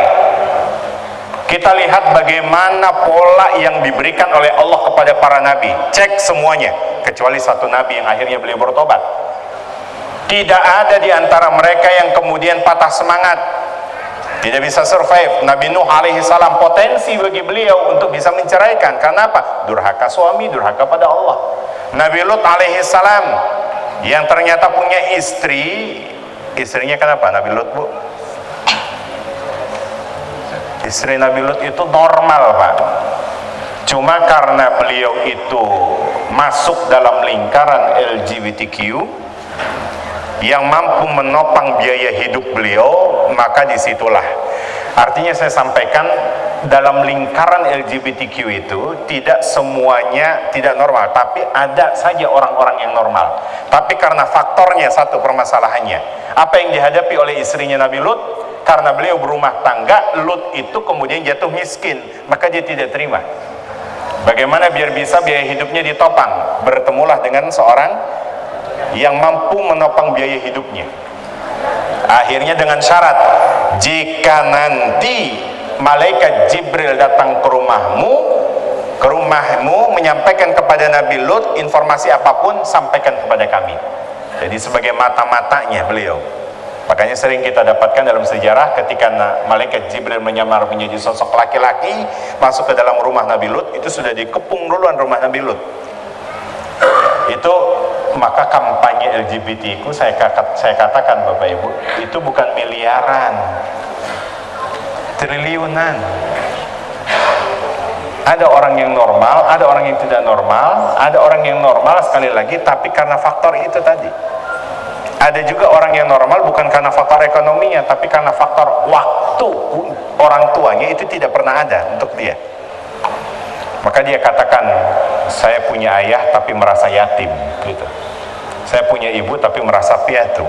Kita lihat bagaimana pola yang diberikan oleh Allah kepada para nabi. Cek semuanya, kecuali satu nabi yang akhirnya beliau bertobat. Tidak ada di antara mereka yang kemudian patah semangat, tidak bisa survive. Nabi Nuh alaihissalam, potensi bagi beliau untuk bisa menceraikan. Karena apa? Durhaka suami, durhaka pada Allah. Nabi Lut alaihissalam, yang ternyata punya istri, istrinya kenapa Nabi Lut, Bu? Istri Nabi Lut itu normal, Pak. Cuma karena beliau itu masuk dalam lingkaran LGBTQ yang mampu menopang biaya hidup beliau, maka disitulah. Artinya saya sampaikan, dalam lingkaran LGBTQ itu tidak semuanya tidak normal, tapi ada saja orang-orang yang normal. Tapi karena faktornya satu permasalahannya, apa yang dihadapi oleh istrinya Nabi Lut, karena beliau berumah tangga, Lut itu kemudian jatuh miskin, maka dia tidak terima. Bagaimana biar bisa biaya hidupnya ditopang? Bertemulah dengan seorang yang mampu menopang biaya hidupnya. Akhirnya dengan syarat, jika nanti malaikat Jibril datang ke rumahmu menyampaikan kepada Nabi Lut informasi apapun, sampaikan kepada kami. Jadi sebagai mata-matanya beliau. Makanya sering kita dapatkan dalam sejarah ketika malaikat Jibril menyamar menjadi sosok laki-laki masuk ke dalam rumah Nabi Lut, itu sudah dikepung duluan rumah Nabi Lut. Itu maka kampanye LGBT ku saya katakan Bapak Ibu, itu bukan miliaran, triliunan. Ada orang yang normal, ada orang yang tidak normal, ada orang yang normal sekali lagi tapi karena faktor itu tadi. Ada juga orang yang normal bukan karena faktor ekonominya, tapi karena faktor waktu orang tuanya itu tidak pernah ada untuk dia. Maka dia katakan, saya punya ayah tapi merasa yatim, gitu. Saya punya ibu tapi merasa piatu.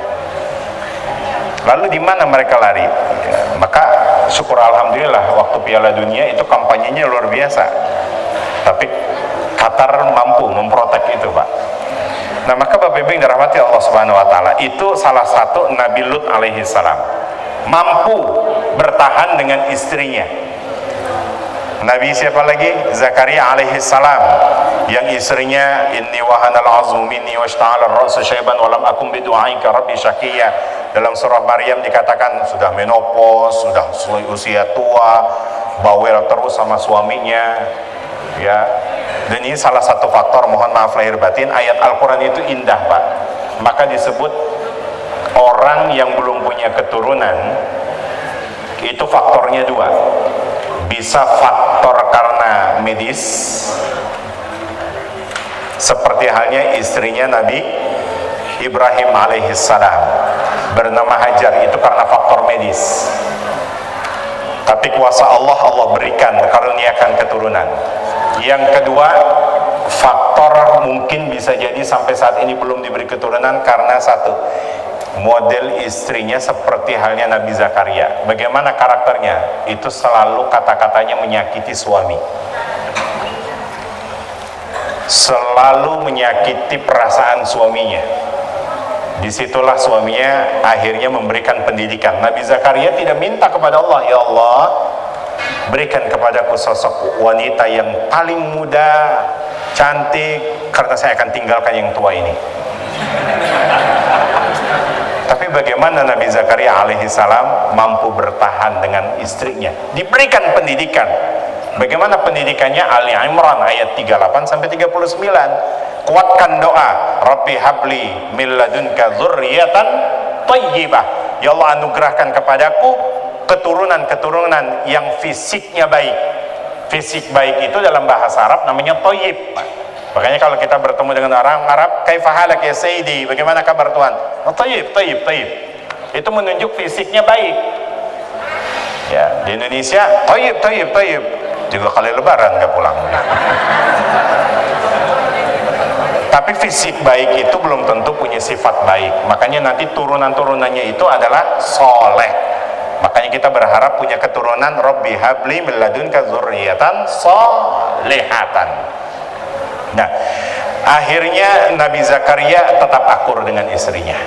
Lalu di mana mereka lari? Ya, maka syukur alhamdulillah waktu Piala Dunia itu kampanyenya luar biasa. Tapi Qatar mampu memprotek itu, Pak. Nah, maka Bapak Ibu yang dirahmati Allah Subhanahu wa taala, itu salah satu Nabi Lut alaihi salam. Mampu bertahan dengan istrinya. Nabi siapa lagi? Zakaria alaihi salam, yang istrinya inni wahanal azmu minni washta'ala ar-ra'su syaiban wa lam akum bidu'aika rabbi syaqiyya. Dalam surah Maryam dikatakan sudah menopause, sudah usia tua, bawel terus sama suaminya, ya. Dan ini salah satu faktor, mohon maaf lahir batin, ayat Al-Quran itu indah, Pak. Maka disebut orang yang belum punya keturunan itu faktornya dua. Bisa faktor karena medis, seperti halnya istrinya Nabi Ibrahim alaihissalam bernama Hajar, itu karena faktor medis. Tapi kuasa Allah, Allah berikan, karuniakan keturunan. Yang kedua, faktor mungkin bisa jadi sampai saat ini belum diberi keturunan karena satu, model istrinya seperti halnya Nabi Zakaria. Bagaimana karakternya? Itu selalu kata-katanya menyakiti suami, selalu menyakiti perasaan suaminya. Disitulah suaminya akhirnya memberikan pendidikan. Nabi Zakaria tidak minta kepada Allah, ya Allah, berikan kepadaku sosok wanita yang paling muda, cantik, karena saya akan tinggalkan yang tua ini. Tapi bagaimana Nabi Zakaria alaihi salam mampu bertahan dengan istrinya, diberikan pendidikan. Bagaimana pendidikannya? Ali Imran ayat 38 sampai 39. Kuatkan doa, Rabbi habli min ladunka dzurriyyatan thayyibah. Ya Allah, anugerahkan kepadaku keturunan-keturunan yang fisiknya baik. Fisik baik itu dalam bahasa Arab namanya thayyib. Makanya kalau kita bertemu dengan orang Arab, kaifa halak ya sayyidi, bagaimana kabar Tuhan? Oh, tayyib. Itu menunjuk fisiknya baik. Ya, di Indonesia tayyib. Juga kali lebaran nggak pulang. Tapi fisik baik itu belum tentu punya sifat baik. Makanya nanti turunan-turunannya itu adalah soleh. Makanya kita berharap punya keturunan Rabbi habli min ladunka dzurriyyatan sholihatan. Nah, akhirnya Nabi Zakaria tetap akur dengan istrinya.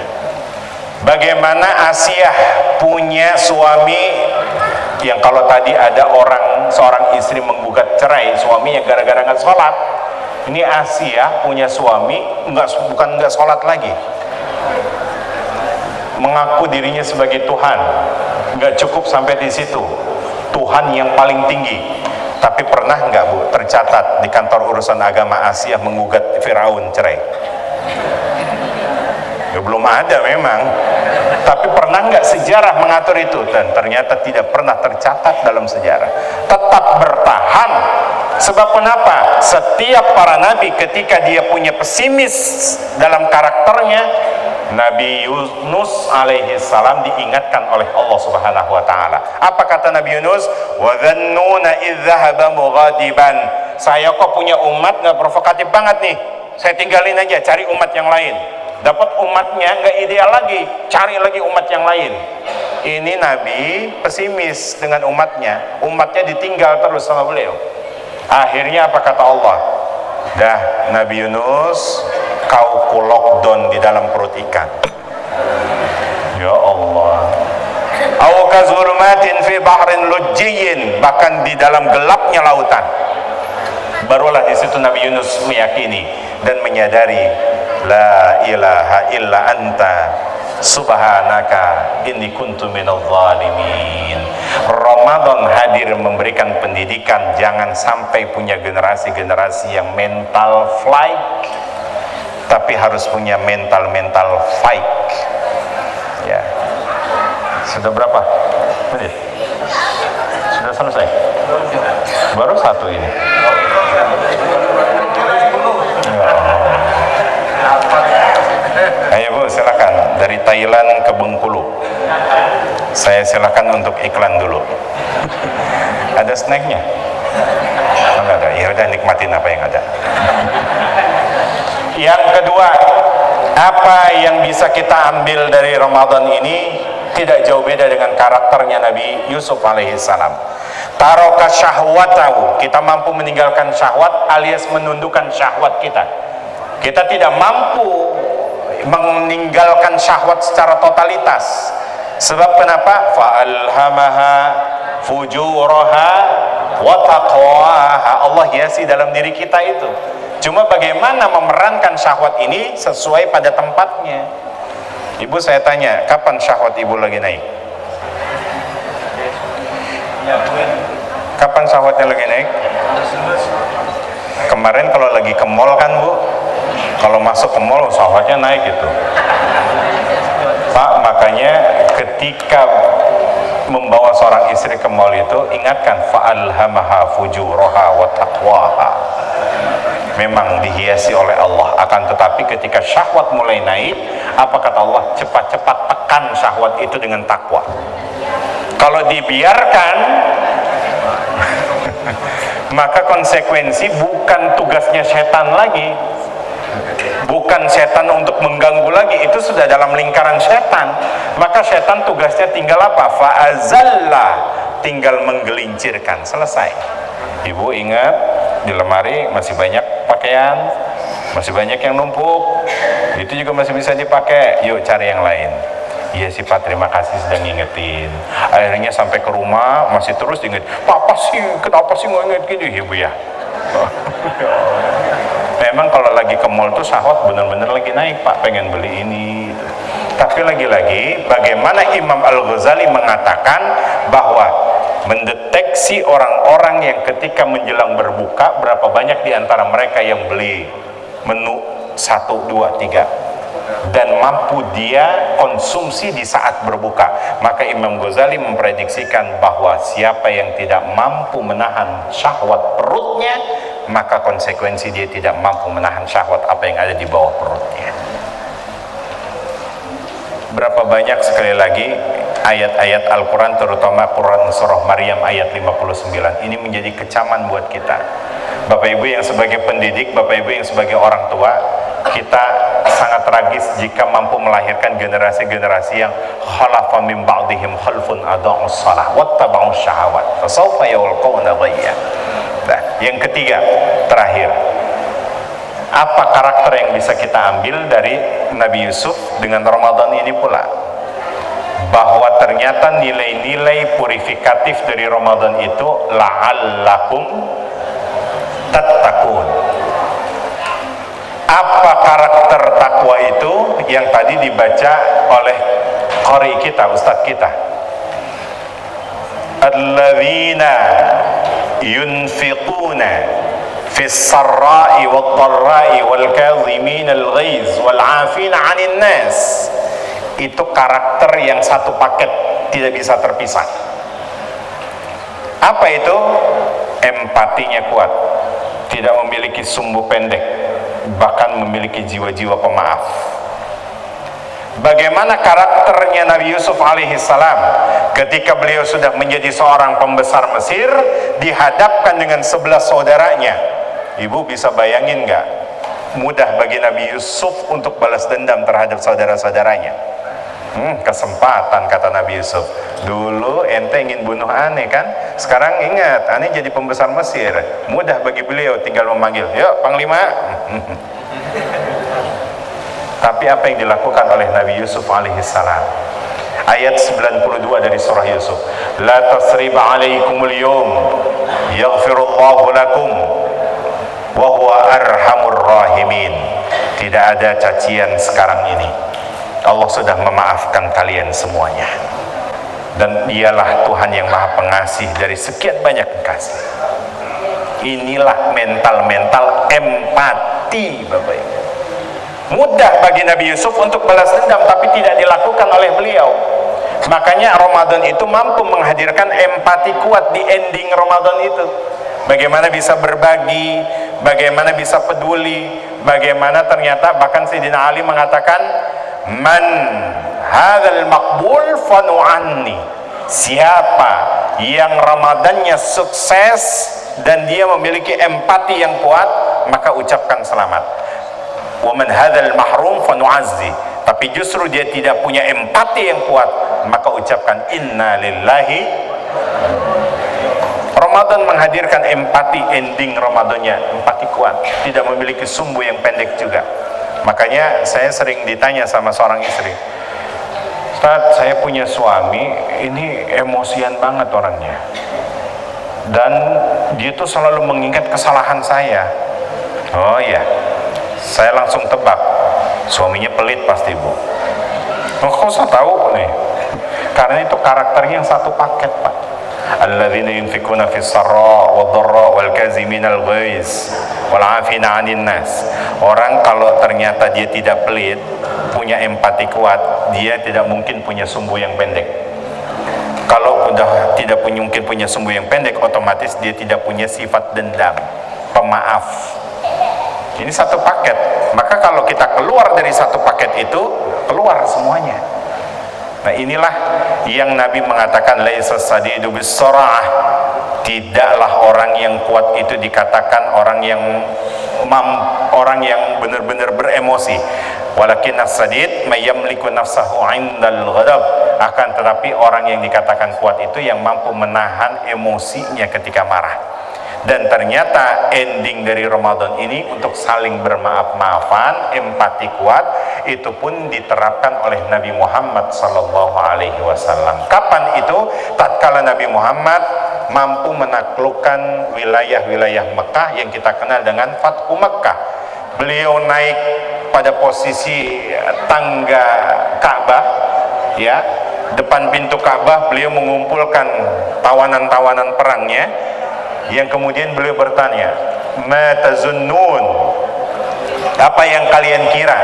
Bagaimana Asiyah punya suami yang kalau tadi ada seorang istri menggugat cerai suaminya gara-gara nggak sholat, ini Asiyah punya suami bukan nggak sholat lagi, mengaku dirinya sebagai Tuhan. Nggak cukup sampai di situ, Tuhan yang paling tinggi. Tapi pernah nggak, Bu, tercatat di kantor urusan agama Asiyah menggugat Firaun cerai? Ya, belum ada memang. Tapi pernah nggak sejarah mengatur itu? Dan ternyata tidak pernah tercatat dalam sejarah. Tetap bertahan. Sebab kenapa? Setiap para nabi ketika dia punya pesimis dalam karakternya, Nabi Yunus alaihi salam diingatkan oleh Allah Subhanahu wa taala. Apa kata Nabi Yunus? Wa dhannuna idz dhahaba mughadiban. Saya kok punya umat nggak provokatif banget nih. Saya tinggalin aja, cari umat yang lain. Dapat umatnya nggak ideal lagi, cari lagi umat yang lain. Ini Nabi pesimis dengan umatnya. Umatnya ditinggal terus sama beliau. Akhirnya apa kata Allah? Dah, Nabi Yunus, kau ku lockdown di dalam perut ikan. Ya Allah. Au kazulumatin fi bahrin lujjiyyin, bahkan di dalam gelapnya lautan. Barulah di situ Nabi Yunus meyakini dan menyadari, la ilaha illa anta subhanaka inni kuntu minadh dhalimin. Ramadan hadir memberikan pendidikan, jangan sampai punya generasi-generasi yang mental flight, tapi harus punya mental fight. Ya. Sudah berapa menit? Sudah selesai? Baru satu ini. Ayo Bu, silakan dari Thailand ke Bengkulu. Saya silakan untuk iklan dulu. Ada snacknya? nggak ada. Ya udah, nikmatin apa yang ada. Yang kedua, apa yang bisa kita ambil dari Ramadan ini tidak jauh beda dengan karakternya Nabi Yusuf alaihissalam. Taraka syahwatahu, kita mampu meninggalkan syahwat alias menundukkan syahwat kita. Kita tidak mampu meninggalkan syahwat secara totalitas. Sebab kenapa? Fa'alhamaha fujuraha wa taqwaha. Allah hiasi dalam diri kita itu. Cuma bagaimana memerankan syahwat ini sesuai pada tempatnya. Ibu, saya tanya, kapan syahwat ibu lagi naik? Kapan syahwatnya lagi naik? Kemarin kalau lagi ke mall kan Bu, kalau masuk ke mall syahwatnya naik gitu Pak. Makanya ketika membawa seorang istri ke mall itu, ingatkan fa'alhamaha fujuraha wa taqwaha. Memang dihiasi oleh Allah, akan tetapi ketika syahwat mulai naik, apa kata Allah? Cepat-cepat tekan syahwat itu dengan takwa. Kalau dibiarkan maka konsekuensi bukan tugasnya setan lagi, bukan setan untuk mengganggu lagi, itu sudah dalam lingkaran setan. Maka setan tugasnya tinggal apa? Fa'azalla, tinggal menggelincirkan, selesai. Ibu ingat, di lemari masih banyak pakaian, masih banyak yang numpuk, itu juga masih bisa dipakai, yuk cari yang lain. Iya sih Pak, terima kasih sudah ngingetin. Akhirnya sampai ke rumah masih terus diinget, Papa sih kenapa sih nginget gini Ibu ya? Memang kalau lagi ke mall tuh syahwat benar-benar lagi naik Pak, pengen beli ini. Tapi lagi-lagi bagaimana Imam Al-Ghazali mengatakan bahwa mendeteksi orang-orang yang ketika menjelang berbuka, berapa banyak di antara mereka yang beli menu 1, 2, 3 dan mampu dia konsumsi di saat berbuka. Maka Imam Ghazali memprediksikan bahwa siapa yang tidak mampu menahan syahwat perutnya, maka konsekuensi dia tidak mampu menahan syahwat apa yang ada di bawah perutnya. Berapa banyak, sekali lagi, ayat-ayat Al-Quran, terutama Quran surah Maryam ayat 59 ini menjadi kecaman buat kita. Bapak Ibu yang sebagai pendidik, Bapak Ibu yang sebagai orang tua, kita sangat tragis jika mampu melahirkan generasi-generasi yang khalafa min ba'dihim khalfun adha'us shalah wattaba'us syahawat fasawfa yulqawna ghayya. Nah, yang ketiga, terakhir, apa karakter yang bisa kita ambil dari Nabi Yusuf dengan Ramadan ini pula? Bahwa ternyata nilai-nilai purifikatif dari Ramadan itu la'allakum tattaqun. Apa karakter takwa itu yang tadi dibaca oleh qari kita, ustadz kita? Alladzina yunfiquna fis sarra'i wad dharra'i wal kadhimina al ghaiz wal 'afina 'anil nas. Itu karakter yang satu paket, tidak bisa terpisah. Apa itu? Empatinya kuat, tidak memiliki sumbu pendek, bahkan memiliki jiwa-jiwa pemaaf. Bagaimana karakternya Nabi Yusuf alaihissalam ketika beliau sudah menjadi seorang pembesar Mesir, dihadapkan dengan 11 saudaranya. Ibu bisa bayangin nggak? Mudah bagi Nabi Yusuf untuk balas dendam terhadap saudara-saudaranya. Kesempatan, kata Nabi Yusuf. Dulu ente ingin bunuh Ane kan? Sekarang ingat, Ane jadi pembesar Mesir. Mudah bagi beliau tinggal memanggil, yuk Panglima. Tapi apa yang dilakukan oleh Nabi Yusuf alaihissalam? Ayat 92 dari surah Yusuf. La tasriba alaikumul yawm yaghfirullahu lakum wa huwa arhamur rahimin. Tidak ada cacian sekarang ini. Allah sudah memaafkan kalian semuanya, dan dialah Tuhan yang maha pengasih dari sekian banyak kasih. Inilah mental-mental empati, Bapak Ibu. Mudah bagi Nabi Yusuf untuk balas dendam, tapi tidak dilakukan oleh beliau. Makanya Ramadan itu mampu menghadirkan empati kuat di ending Ramadan itu. Bagaimana bisa berbagi, bagaimana bisa peduli, bagaimana ternyata bahkan Sayyidina Ali mengatakan, man hadzal maqbul fanu'anni. Siapa yang Ramadannya sukses, dan dia memiliki empati yang kuat, maka ucapkan selamat. Wa man hadzal mahrum fa nu'azzi. Tapi justru dia tidak punya empati yang kuat, maka ucapkan inna lillahi. Ramadan menghadirkan empati, ending Ramadannya empati kuat, tidak memiliki sumbu yang pendek juga. Makanya saya sering ditanya sama seorang istri, Ustaz, saya punya suami, ini emosian banget orangnya, dan dia tuh selalu mengingat kesalahan saya. Oh iya, saya langsung tebak, suaminya pelit pasti, Bu. Oh, kok saya tahu nih? Karena itu karakternya yang satu paket, Pak. Alladzina yunfikuna fis sarra wad dharra wal kaziminal ghaiz wal 'afina 'anil nas. Orang kalau ternyata dia tidak pelit, punya empati kuat, dia tidak mungkin punya sumbu yang pendek. Kalau udah tidak mungkin punya sumbu yang pendek, otomatis dia tidak punya sifat dendam, pemaaf. Ini satu paket. Maka kalau kita keluar dari satu paket itu, keluar semuanya. Nah, inilah yang Nabi mengatakan laisas sadidu bis-sara'ah. Tidaklah orang yang kuat itu dikatakan orang yang benar-benar beremosi. Walakin as-sadid may yamliku nafsahu 'indal ghadab. Akan tetapi orang yang dikatakan kuat itu yang mampu menahan emosinya ketika marah. Dan ternyata ending dari Ramadan ini untuk saling bermaaf-maafan, empati kuat, itu pun diterapkan oleh Nabi Muhammad SAW. Kapan itu? Tatkala Nabi Muhammad mampu menaklukkan wilayah-wilayah Mekah yang kita kenal dengan Fathu Mekah. Beliau naik pada posisi tangga Ka'bah, ya, depan pintu Ka'bah. Beliau mengumpulkan tawanan-tawanan perangnya, yang kemudian beliau bertanya, ma tazunnun, apa yang kalian kira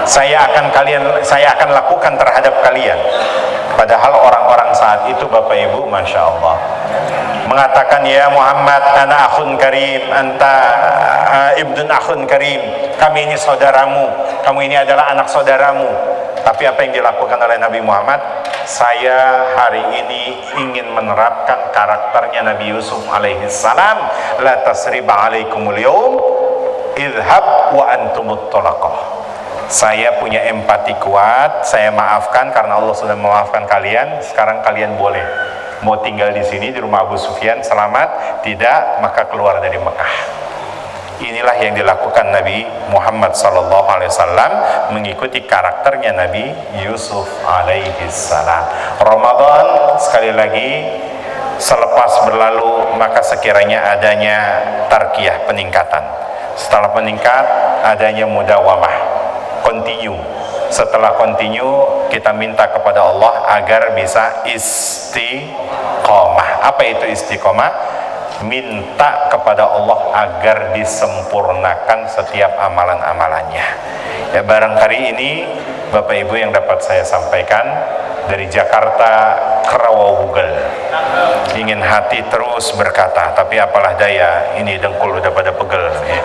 saya akan lakukan terhadap kalian? Padahal orang-orang saat itu, Bapak Ibu, Masya Allah, mengatakan, ya Muhammad, ana akhun karim, anta ibnun akhun karim, kami ini saudaramu, kamu ini adalah anak saudaramu. Tapi apa yang dilakukan oleh Nabi Muhammad? Saya hari ini ingin menerapkan karakternya Nabi Yusuf alaihissalam, la tasriba alaikumul yawm idhab wa antumut talaqah. Saya punya empati kuat, saya maafkan karena Allah sudah memaafkan kalian. Sekarang kalian boleh mau tinggal di sini di rumah Abu Sufyan selamat, tidak maka keluar dari Mekah. Inilah yang dilakukan Nabi Muhammad SAW, mengikuti karakternya Nabi Yusuf alaihissalam. Ramadan, sekali lagi, selepas berlalu maka sekiranya adanya tarkiyah, peningkatan. Setelah meningkat, adanya mudawamah, continue. Setelah continue, kita minta kepada Allah agar bisa istiqomah. Apa itu istiqomah? Minta kepada Allah agar disempurnakan setiap amalan-amalannya. Ya, barangkali ini Bapak Ibu yang dapat saya sampaikan dari Jakarta ke Rawabugel. Ingin hati terus berkata, tapi apalah daya, ini dengkul udah pada pegel. Ya.